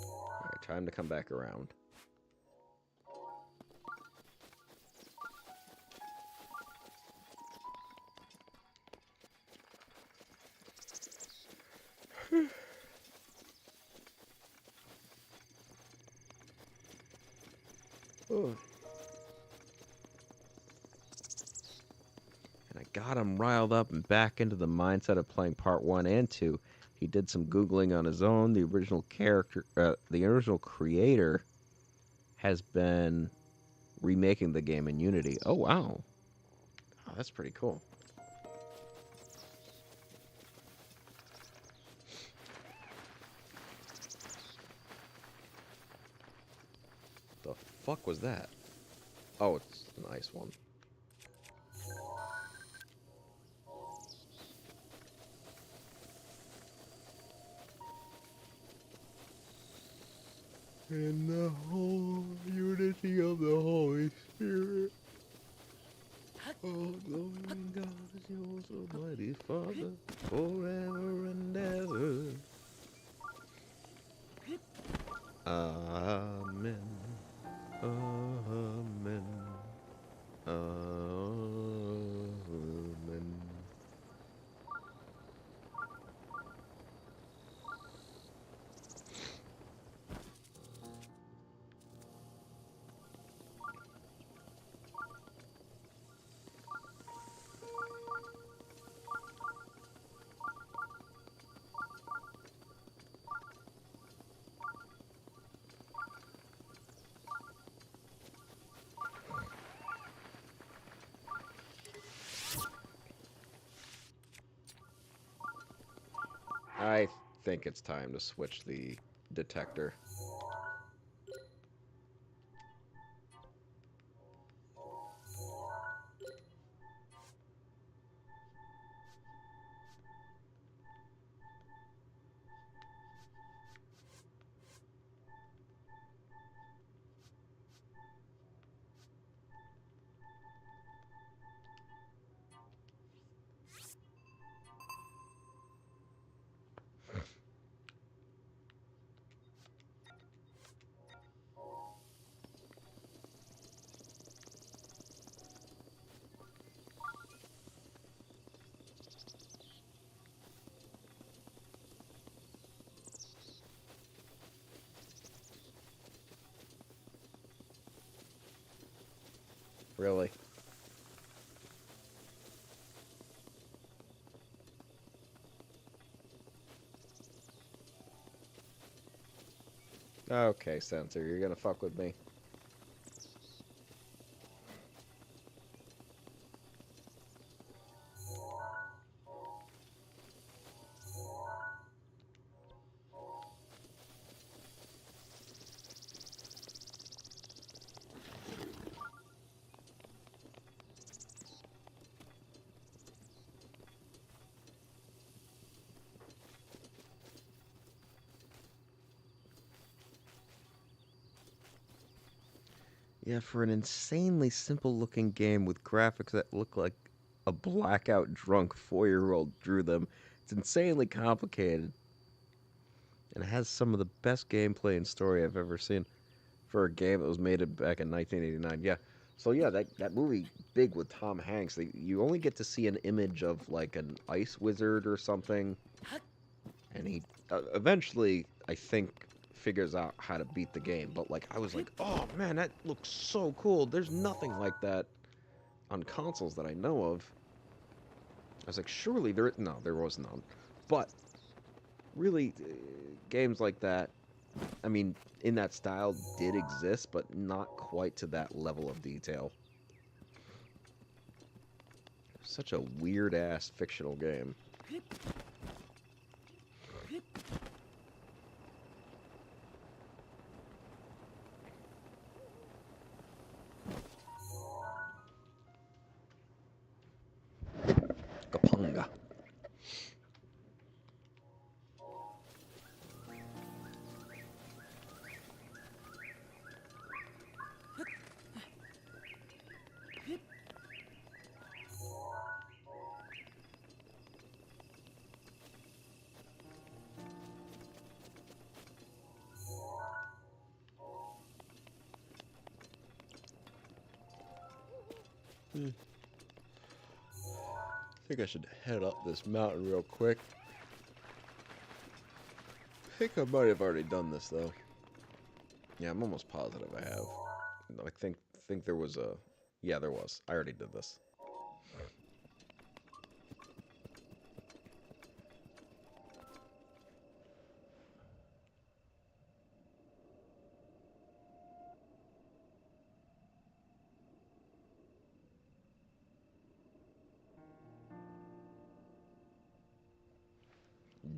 Alright, time to come back around. Oh. And I got him riled up and back into the mindset of playing part 1 and 2. He did some Googling on his own. The original creator has been remaking the game in Unity. Oh, wow. Oh, that's pretty cool. The fuck was that? Oh, it's a nice one. In the whole unity of the Holy Spirit. Oh, glory and God is yours, Almighty Father, forever and ever. Amen. Amen. Amen. I think it's time to switch the detector. Really? Okay, Sensor, you're gonna fuck with me. Yeah, for an insanely simple looking game with graphics that look like a blackout drunk 4-year-old drew them, it's insanely complicated and it has some of the best gameplay and story I've ever seen for a game that was made back in 1989. Yeah. So yeah, that movie Big with Tom Hanks, you only get to see an image of like an ice wizard or something, and he eventually, I think, figures out how to beat the game. But like, I was like, oh man, that looks so cool. There's nothing like that on consoles that I know of. I was like, surely there was none. But really, games like that, I mean, in that style did exist, but not quite to that level of detail. Such a weird ass fictional game. Kapanga. I think I should head up this mountain real quick. I think I might have already done this though. Yeah, I'm almost positive I have. I think there was a... Yeah, there was. I already did this.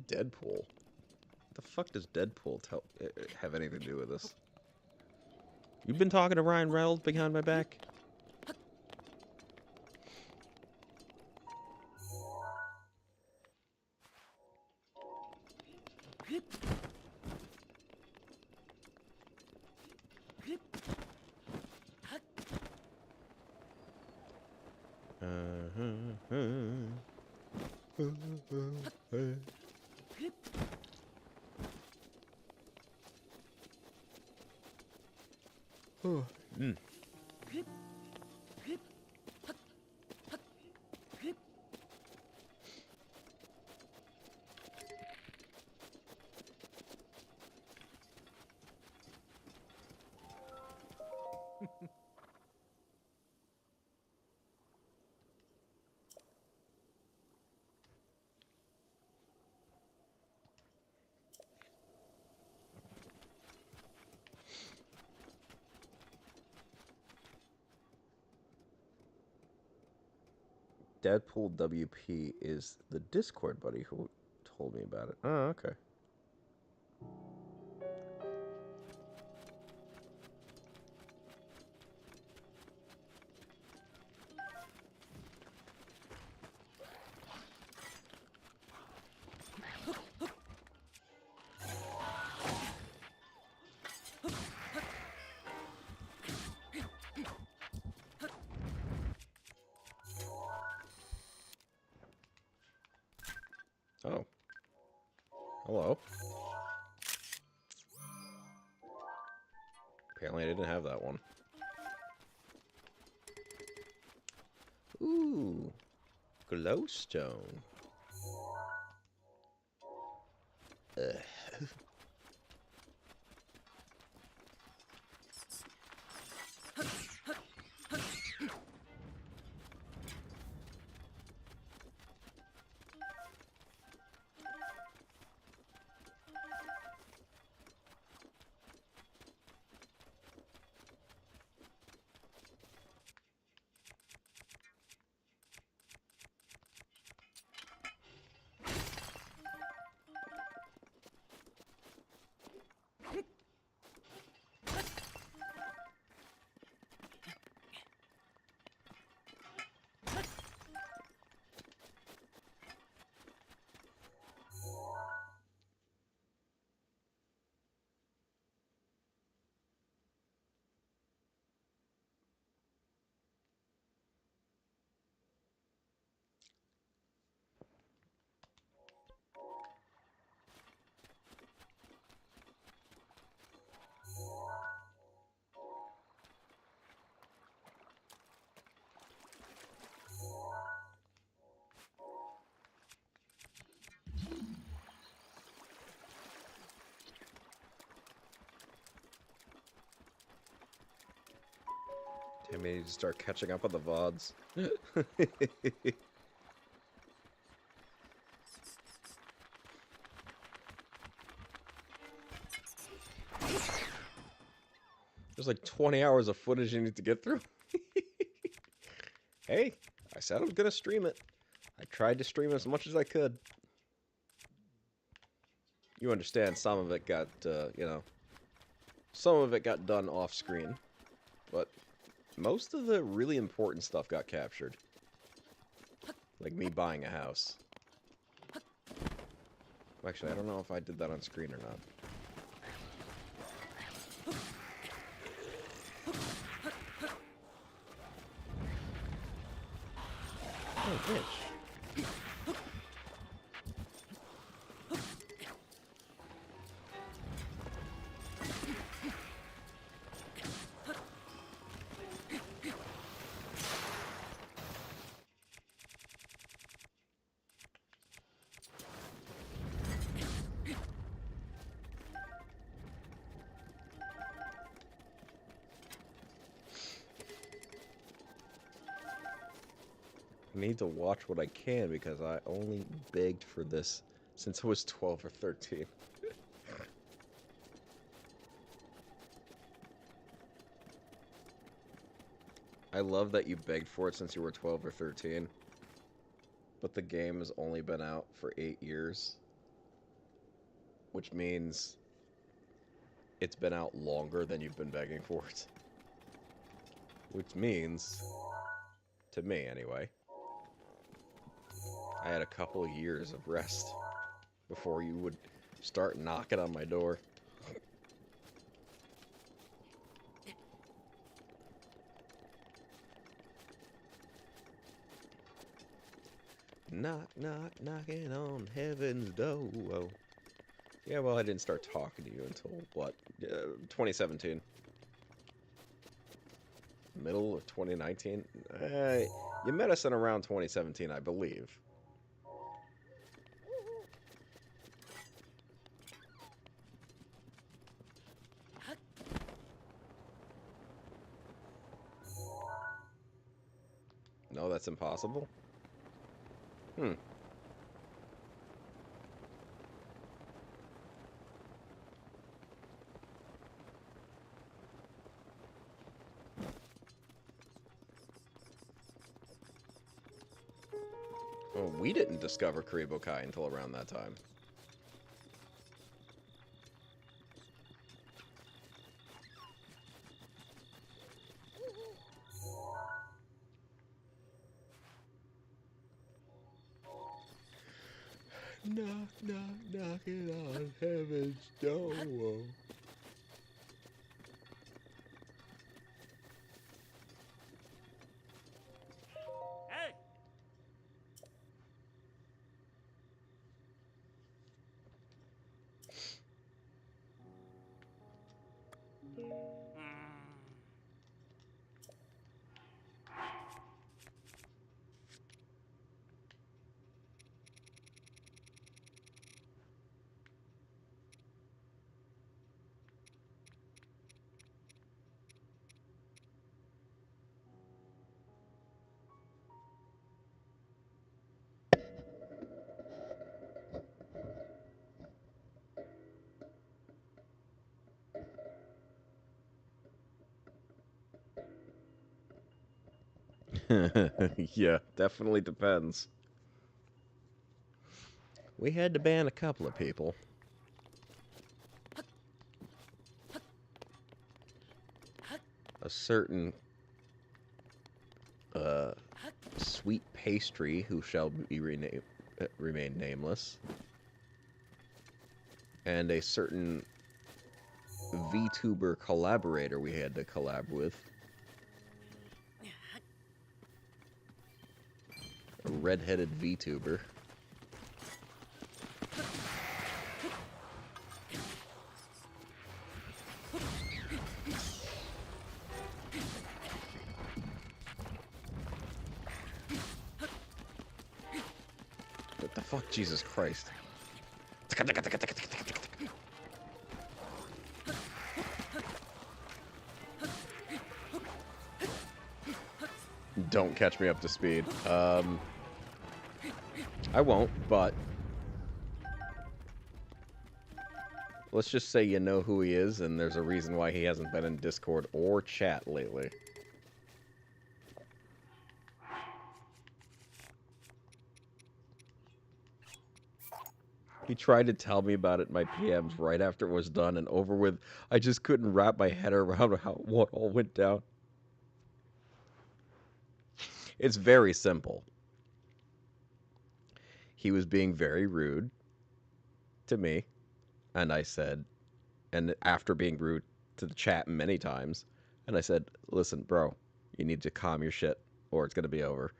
Deadpool? The fuck does Deadpool have anything to do with this? You've been talking to Ryan Reynolds behind my back? Mm. Deadpool WP is the Discord buddy who told me about it. Oh, okay. Oh. Hello. Apparently I didn't have that one. Ooh. Glowstone. Ugh. I may need to start catching up on the VODs. There's like 20 hours of footage you need to get through. Hey, I said I was gonna stream it. I tried to stream as much as I could. You understand, some of it got, some of it got done off screen. But most of the really important stuff got captured. Like me buying a house. Actually, I don't know if I did that on screen or not. Oh, bitch. I need to watch what I can because I only begged for this since I was 12 or 13. I love that you begged for it since you were 12 or 13. But the game has only been out for 8 years. Which means it's been out longer than you've been begging for it. Which means, to me anyway, I had a couple of years of rest before you would start knocking on my door. Knock, knock, knocking on heaven's door. Yeah, well, I didn't start talking to you until, what, 2017? Middle of 2019? You met us in around 2017, I believe. No, that's impossible? Hmm. Well, we didn't discover Kuribokai until around that time. Knock, knock, knocking on heaven's door. Hey! Yeah, definitely depends. We had to ban a couple of people. A certain sweet pastry who shall be remain nameless, and a certain VTuber collaborator we had to collab with. A red-headed VTuber. What the fuck, Jesus Christ. Don't catch me up to speed. I won't, but let's just say you know who he is, and there's a reason why he hasn't been in Discord or chat lately. He tried to tell me about it in my PMs right after it was done and over with. I just couldn't wrap my head around what all went down. It's very simple. He was being very rude to me, and I said, and after being rude to the chat many times, and I said, listen, bro, you need to calm your shit or it's going to be over.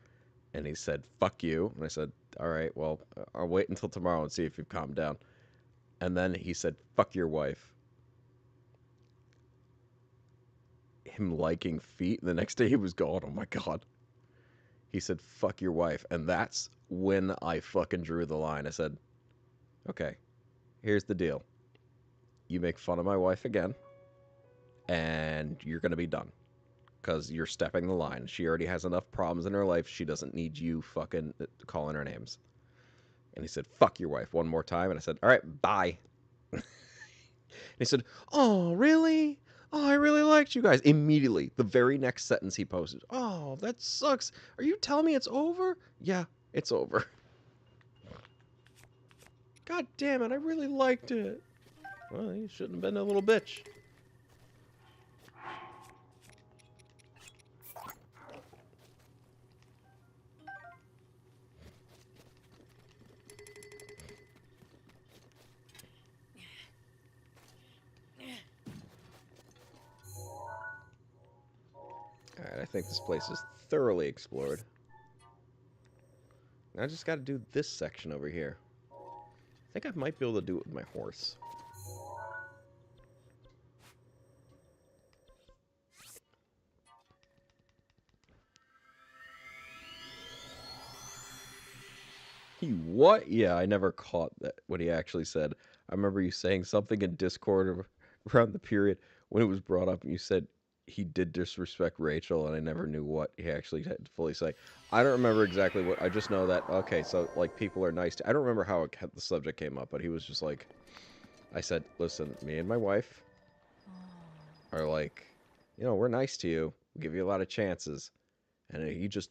And he said, fuck you. And I said, all right, well, I'll wait until tomorrow and see if you've calmed down. And then he said, fuck your wife. Him liking feet. The next day he was gone. Oh my God. He said, fuck your wife. And that's when I fucking drew the line. I said, okay, here's the deal. You make fun of my wife again, and you're going to be done. Because you're stepping the line. She already has enough problems in her life. She doesn't need you fucking calling her names. And he said, fuck your wife one more time. And I said, all right, bye. And he said, oh, really? Oh, I really liked you guys. Immediately, the very next sentence he posted, oh, that sucks. Are you telling me it's over? Yeah, it's over. God damn it, I really liked it. Well, you shouldn't have been a little bitch. Alright, I think this place is thoroughly explored. Now I just gotta do this section over here. I think I might be able to do it with my horse. He what? Yeah, I never caught that what he actually said. I remember you saying something in Discord around the period when it was brought up, and you said he did disrespect Rachel, and I never knew what he actually had to fully say. I don't remember exactly what. I just know that okay, so like people are nice to. I don't remember how the subject came up, but he was just like, I said, listen, me and my wife are like, you know, we're nice to you, we give you a lot of chances, and he just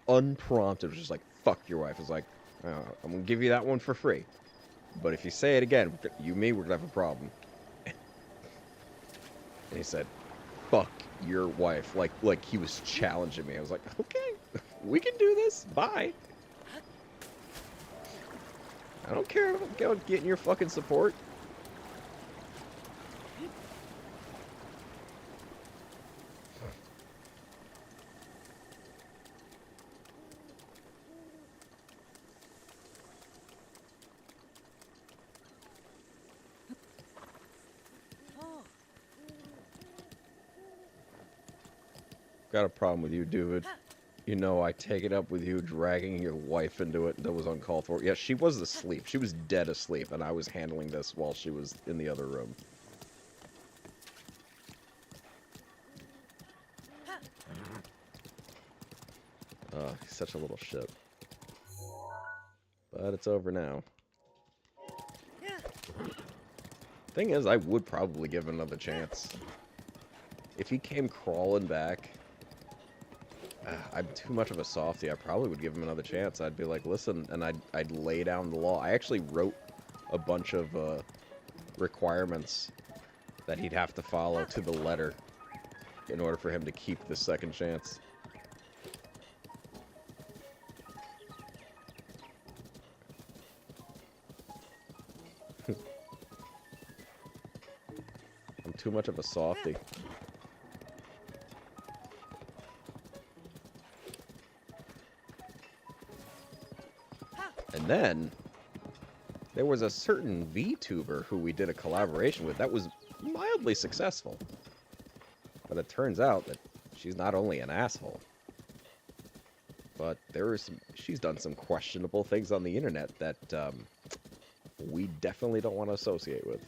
unprompted was just like, fuck your wife. It's like, I'm gonna give you that one for free, but if you say it again, you me, we're gonna have a problem. And he said, fuck your wife, like he was challenging me. I was like, okay, we can do this, bye. I don't care about getting your fucking support. Got a problem with you, dude. You know I take it up with you dragging your wife into it that was uncalled for. Yeah, she was asleep. She was dead asleep, and I was handling this while she was in the other room. Oh, he's such a little shit. But it's over now. Thing is, I would probably give him another chance. If he came crawling back... I'm too much of a softie. I probably would give him another chance. I'd be like, listen, and I'd lay down the law. I actually wrote a bunch of requirements that he'd have to follow to the letter in order for him to keep the second chance. I'm too much of a softie. And then, there was a certain VTuber who we did a collaboration with that was mildly successful. But it turns out that she's not only an asshole, but she's done some questionable things on the internet that we definitely don't want to associate with.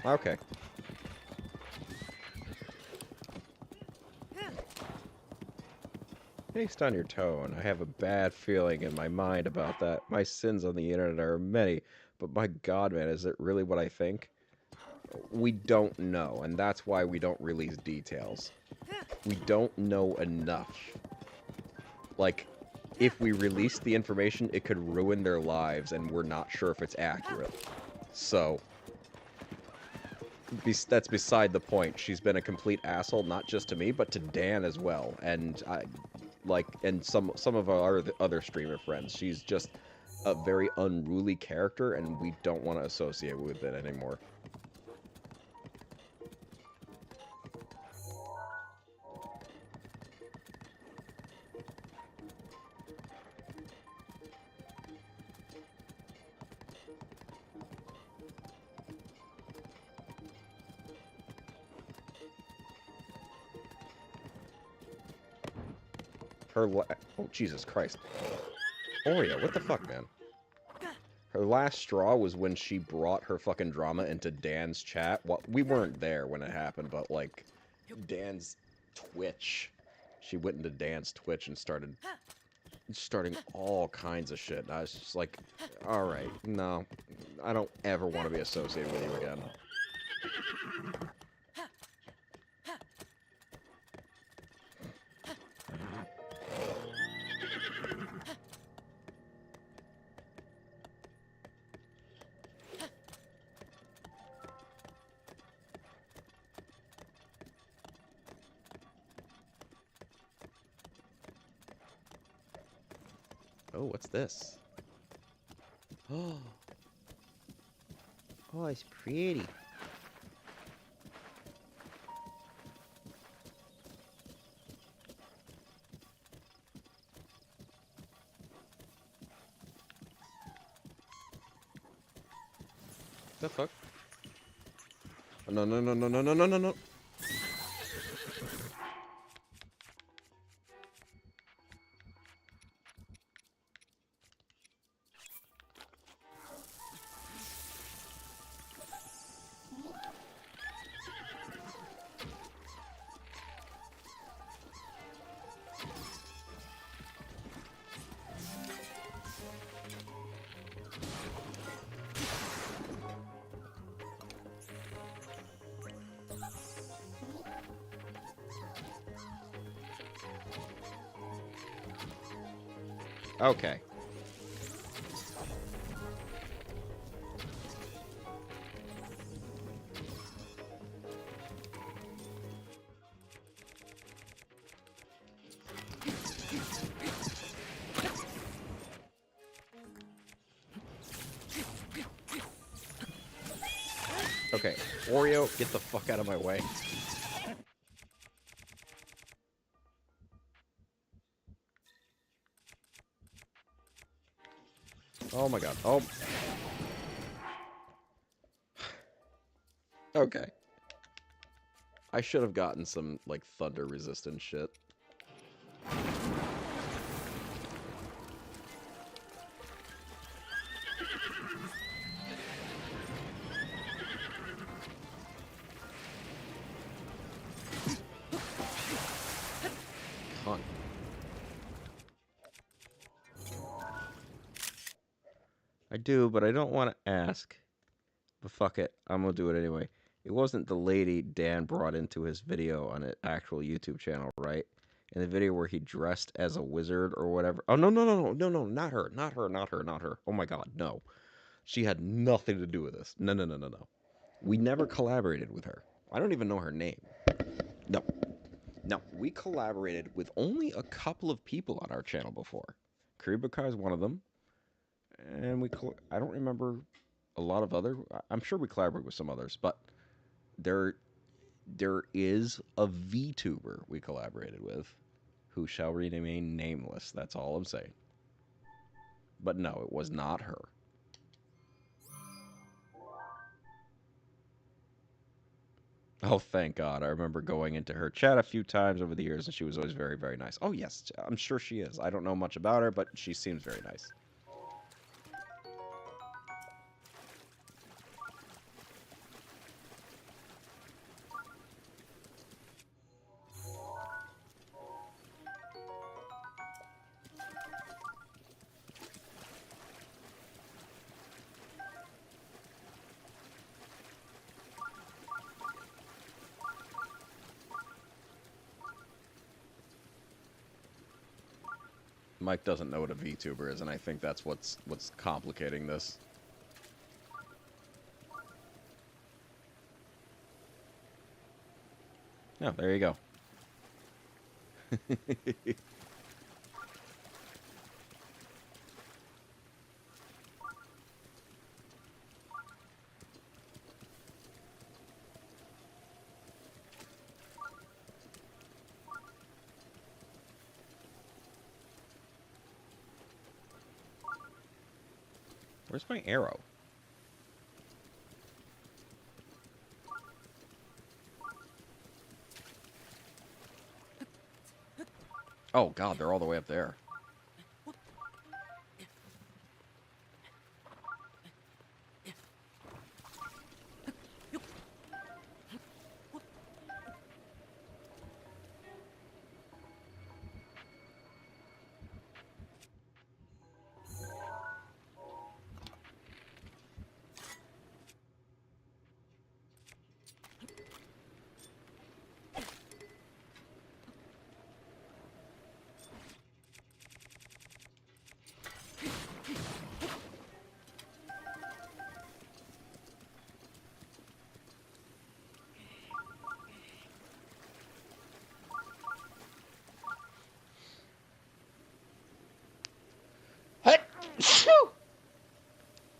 Okay. Based on your tone, I have a bad feeling in my mind about that. My sins on the internet are many, but my god, man, is it really what I think? We don't know, and that's why we don't release details. We don't know enough. Like, if we release the information, it could ruin their lives, and we're not sure if it's accurate. So, that's beside the point. She's been a complete asshole, not just to me, but to Dan as well, and and some of our other streamer friends. She's just a very unruly character, and we don't want to associate with it anymore. Oh, Jesus Christ. Oreo, what the fuck, man? Her last straw was when she brought her fucking drama into Dan's chat. Well, we weren't there when it happened, but, like, Dan's Twitch. She went into Dan's Twitch and starting all kinds of shit. And I was just like, alright, no. I don't ever want to be associated with you again. Oh, what's this? Oh, it's pretty. The fuck? Oh, no, no, no, no, no, no, no, no, no. Okay. Okay, Oreo, get the fuck out of my way. Oh my god. Oh. Okay. I should have gotten some, like, thunder-resistant shit. Cunt. I do, but I don't want to ask. But fuck it, I'm gonna do it anyway. It wasn't the lady Dan brought into his video on an actual YouTube channel, right? In the video where he dressed as a wizard or whatever. Oh, no, no, no, no, no, no, not her, not her, not her, not her. Oh my god, no. She had nothing to do with this. No, no, no, no, no. We never collaborated with her. I don't even know her name. No. No, we collaborated with only a couple of people on our channel before. Karibaka is one of them. And I don't remember a lot of other. I'm sure we collaborate with some others, but there is a VTuber we collaborated with who shall remain nameless. That's all I'm saying. But no, it was not her. Oh, thank God. I remember going into her chat a few times over the years, and she was always very, very nice. Oh, yes, I'm sure she is. I don't know much about her, but she seems very nice. Mike doesn't know what a VTuber is, and I think that's what's complicating this. Oh, there you go. Where's my arrow? Oh, God, they're all the way up there.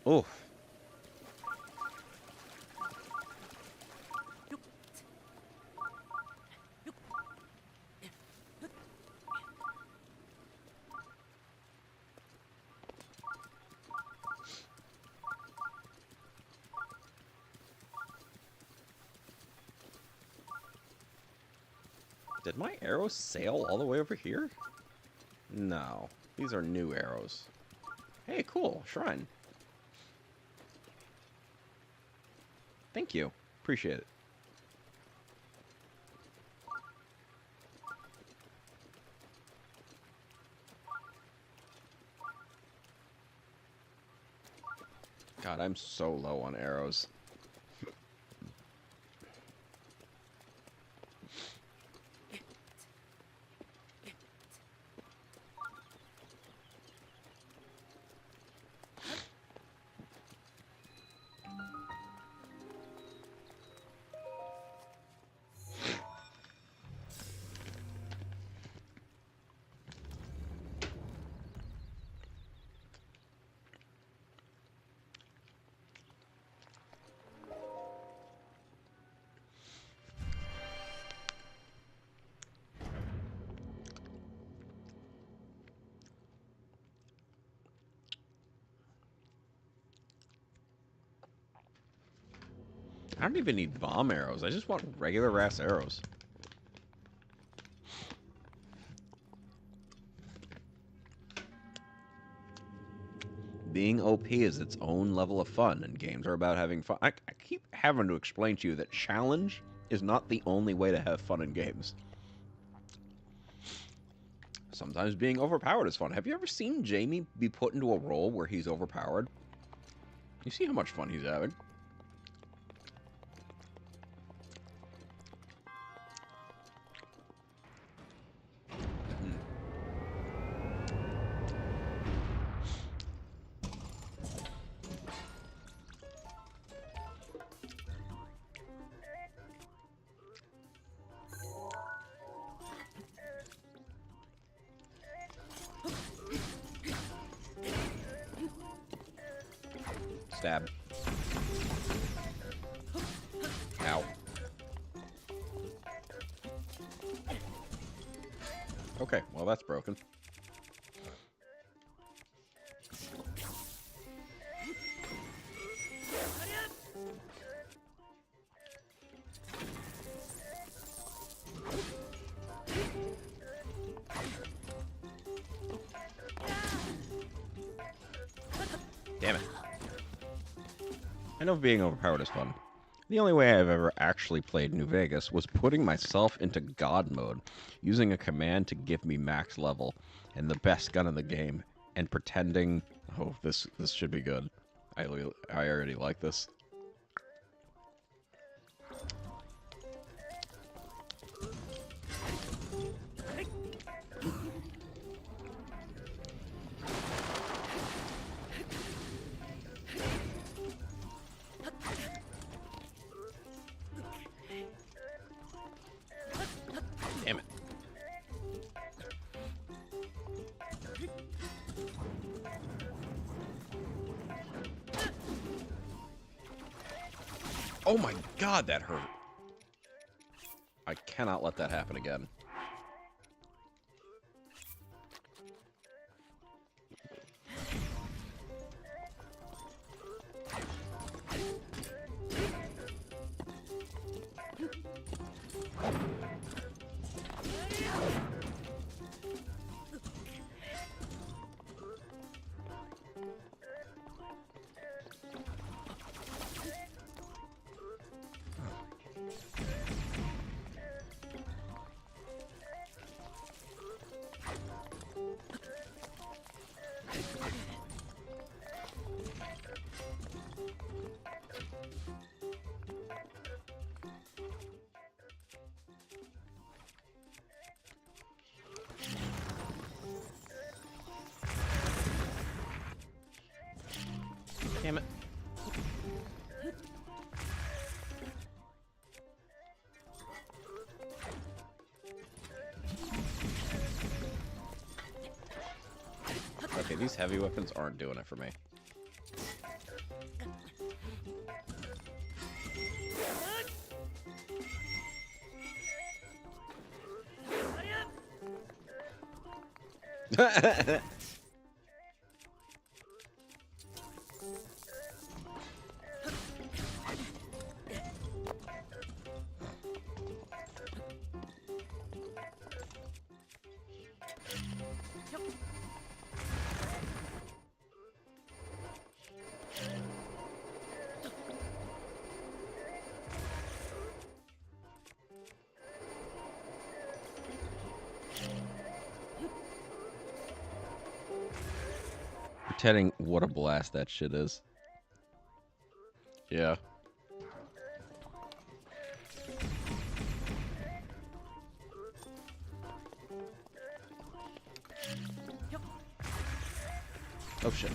Oof. Did my arrows sail all the way over here? No. These are new arrows. Hey, cool. Shrine. Thank you. Appreciate it. God, I'm so low on arrows. I don't even need bomb arrows. I just want regular ass arrows. Being OP is its own level of fun, and games are about having fun. I keep having to explain to you that challenge is not the only way to have fun in games. Sometimes being overpowered is fun. Have you ever seen Jamie be put into a role where he's overpowered? You see how much fun he's having. Stab. Ow. Okay, well that's broken. I know being overpowered is fun. The only way I've ever actually played New Vegas was putting myself into God mode, using a command to give me max level and the best gun in the game, and pretending, oh, this should be good. I already like this. Damn it. Oh my god, that hurt. I cannot let that happen again. Damn it. Okay, these heavy weapons aren't doing it for me. Pretending what a blast that shit is. Yeah. Oh shit.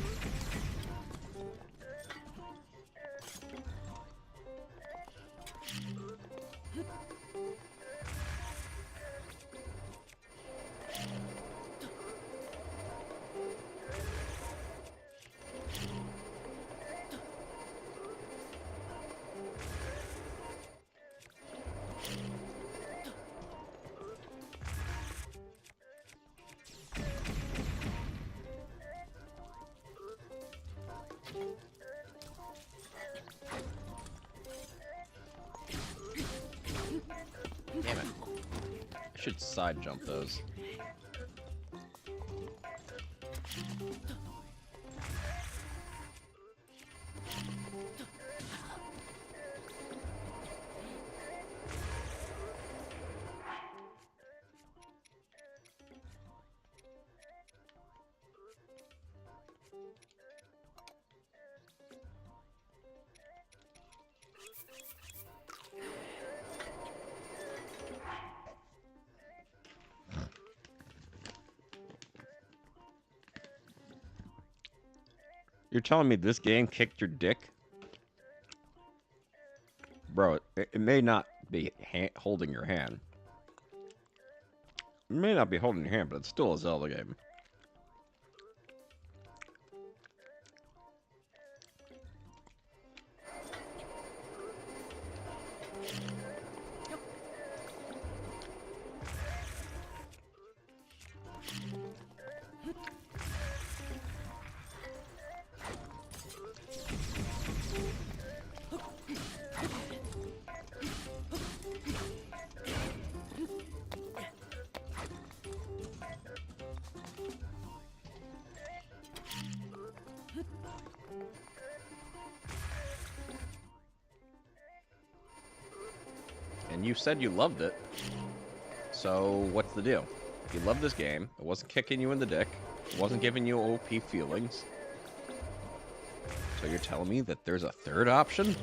Damn it. I should side jump those. You're telling me this game kicked your dick? Bro, it may not be holding your hand. It may not be holding your hand, but it's still a Zelda game. And you said you loved it. So, what's the deal? You love this game. It wasn't kicking you in the dick. It wasn't giving you OP feelings. So you're telling me that there's a third option?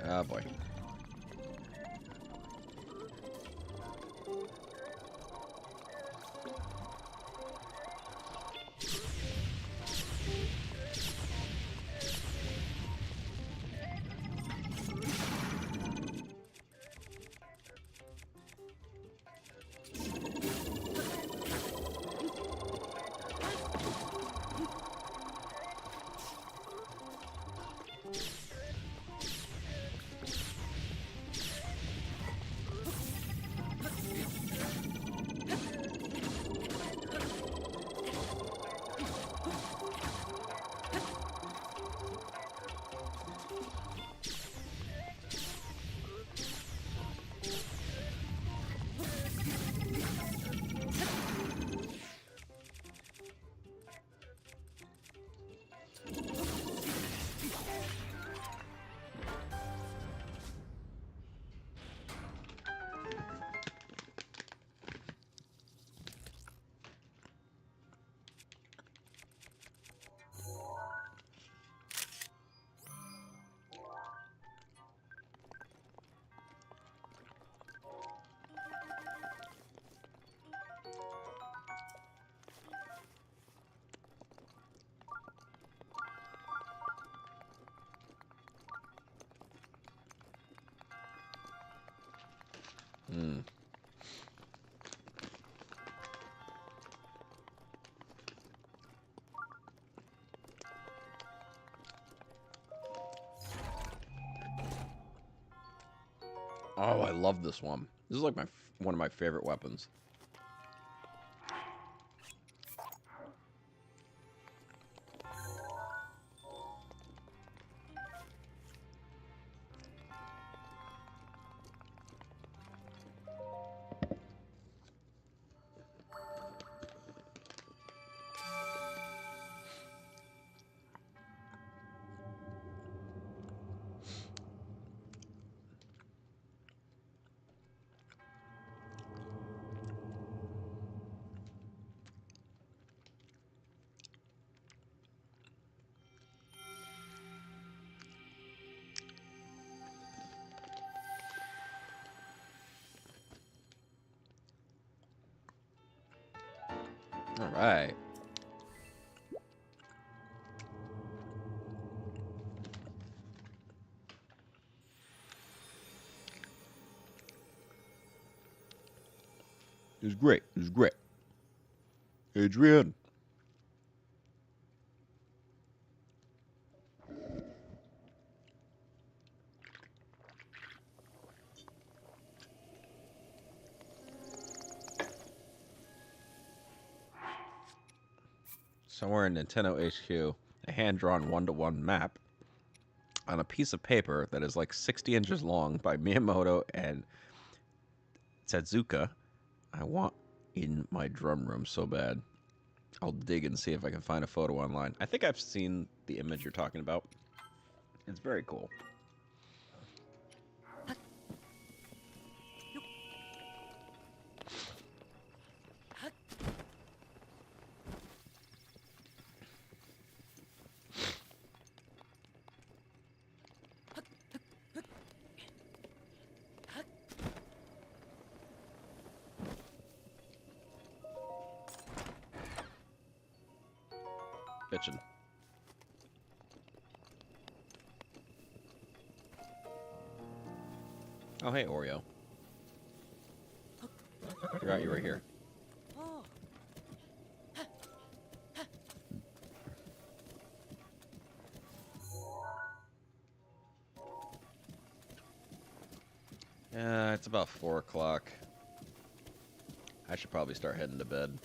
Oh boy. Hmm. Oh, I love this one. This is like one of my favorite weapons. All right. It was great. It was great. Adrian. Somewhere in Nintendo HQ, a hand-drawn one-to-one map on a piece of paper that is like 60 inches long by Miyamoto and Tezuka. I want in my drum room so bad. I'll dig and see if I can find a photo online. I think I've seen the image you're talking about. It's very cool. Bitchin'. Oh, hey, Oreo. Forgot you were here. Yeah, it's about 4 o'clock. I should probably start heading to bed.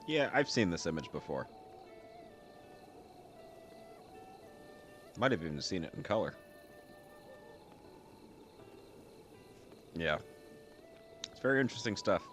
Yeah, I've seen this image before. Might have even seen it in color. Yeah. It's very interesting stuff.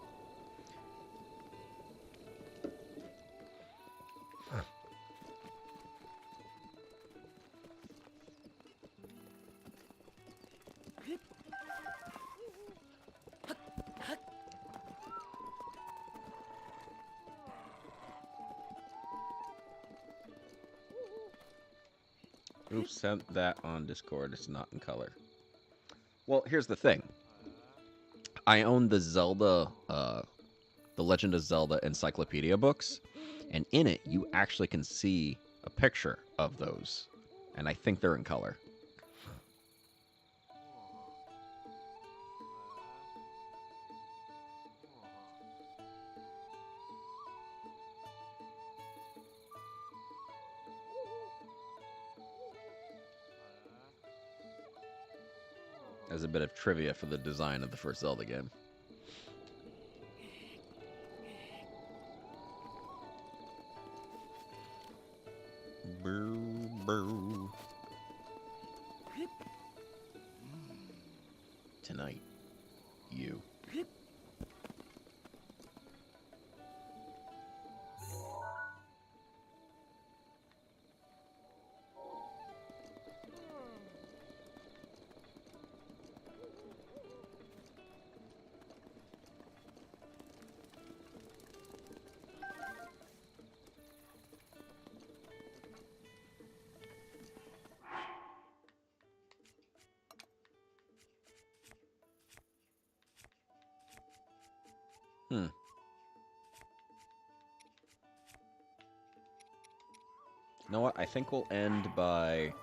Who sent that on Discord? It's not in color. Well, here's the thing. I own the Zelda, the Legend of Zelda encyclopedia books, and in it you actually can see a picture of those, and I think they're in color. As a bit of trivia for the design of the first Zelda game. Boo, boo. Tonight, you. You know what? I think we'll end by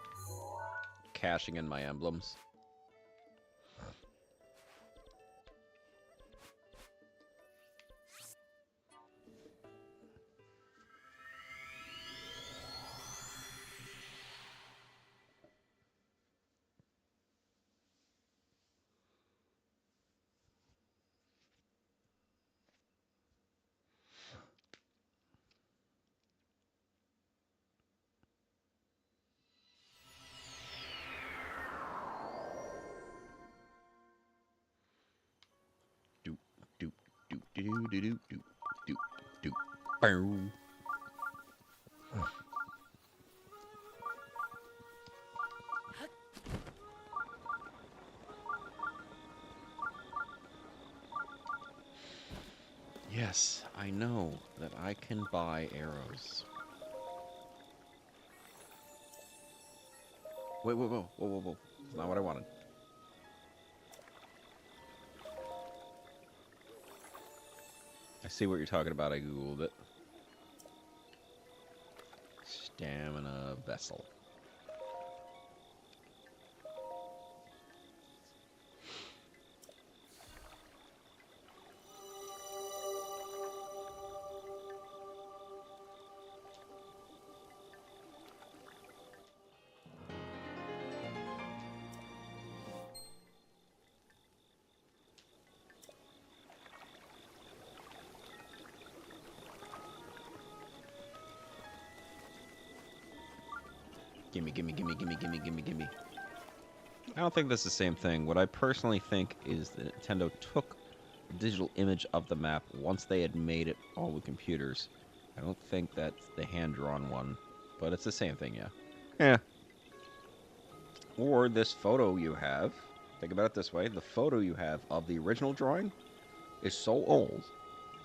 cashing in my emblems. Doop, doop, doop, doop, doop, doop, doop, doop, boom. Yes, I know that I can buy arrows. Wait, whoa, whoa, whoa, whoa, whoa. That's not what I wanted. I see what you're talking about. I googled it. Stamina vessel. Gimme, gimme, gimme, gimme, gimme, gimme, gimme. I don't think that's the same thing. What I personally think is that Nintendo took a digital image of the map once they had made it all with computers. I don't think that's the hand-drawn one, but it's the same thing, yeah. Yeah. Or this photo you have, think about it this way, the photo you have of the original drawing is so old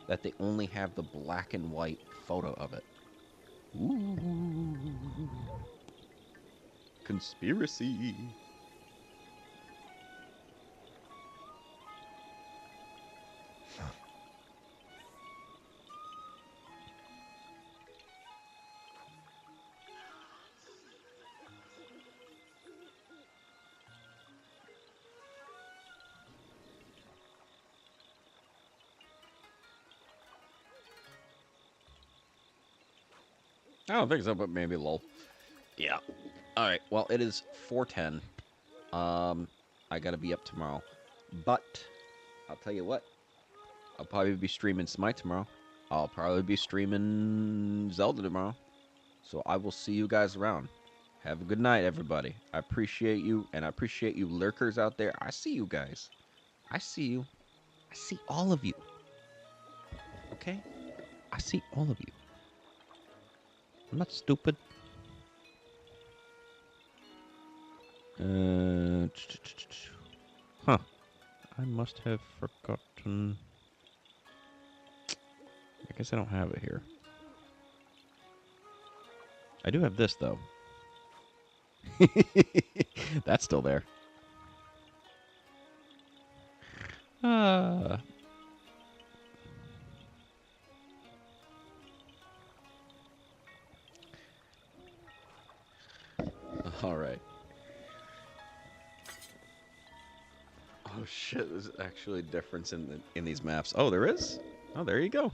that they only have the black and white photo of it. Ooh. Conspiracy. I don't think so, but maybe lol. Yeah. All right. Well, it is 4:10. I gotta be up tomorrow, but I'll tell you what. I'll probably be streaming Smite tomorrow. I'll probably be streaming Zelda tomorrow. So I will see you guys around. Have a good night, everybody. I appreciate you, and I appreciate you lurkers out there. I see you guys. I see you. I see all of you. Okay? I see all of you. I'm not stupid. Huh. I must have forgotten. I guess I don't have it here. I do have this, though. That's still there. All right. Oh shit! There's actually a difference in these maps. Oh, there is. Oh, there you go.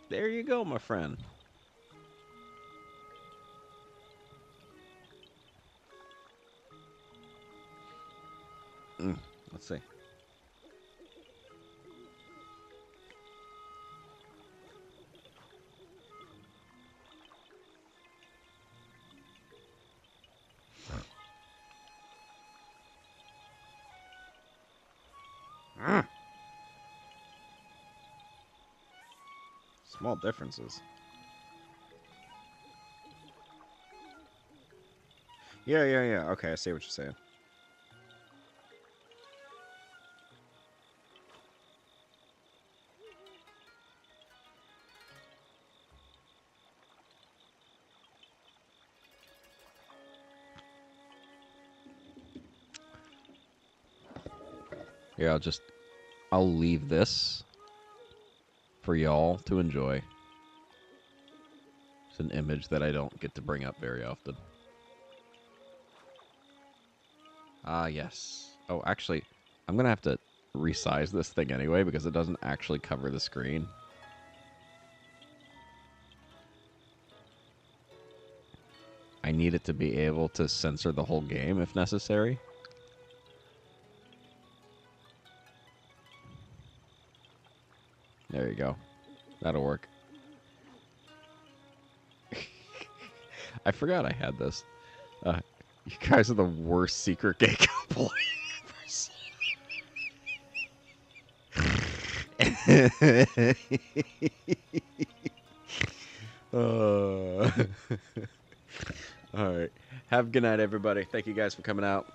There you go, my friend. Let's see. Small differences. Yeah. Okay, I see what you're saying. Yeah, I'll leave this for y'all to enjoy. It's an image that I don't get to bring up very often. Ah, yes. Oh, actually, I'm going to have to resize this thing anyway because it doesn't actually cover the screen. I need it to be able to censor the whole game if necessary. There you go. That'll work. I forgot I had this. You guys are the worst secret gay couple I've ever seen. All right. Have a good night, everybody. Thank you guys for coming out.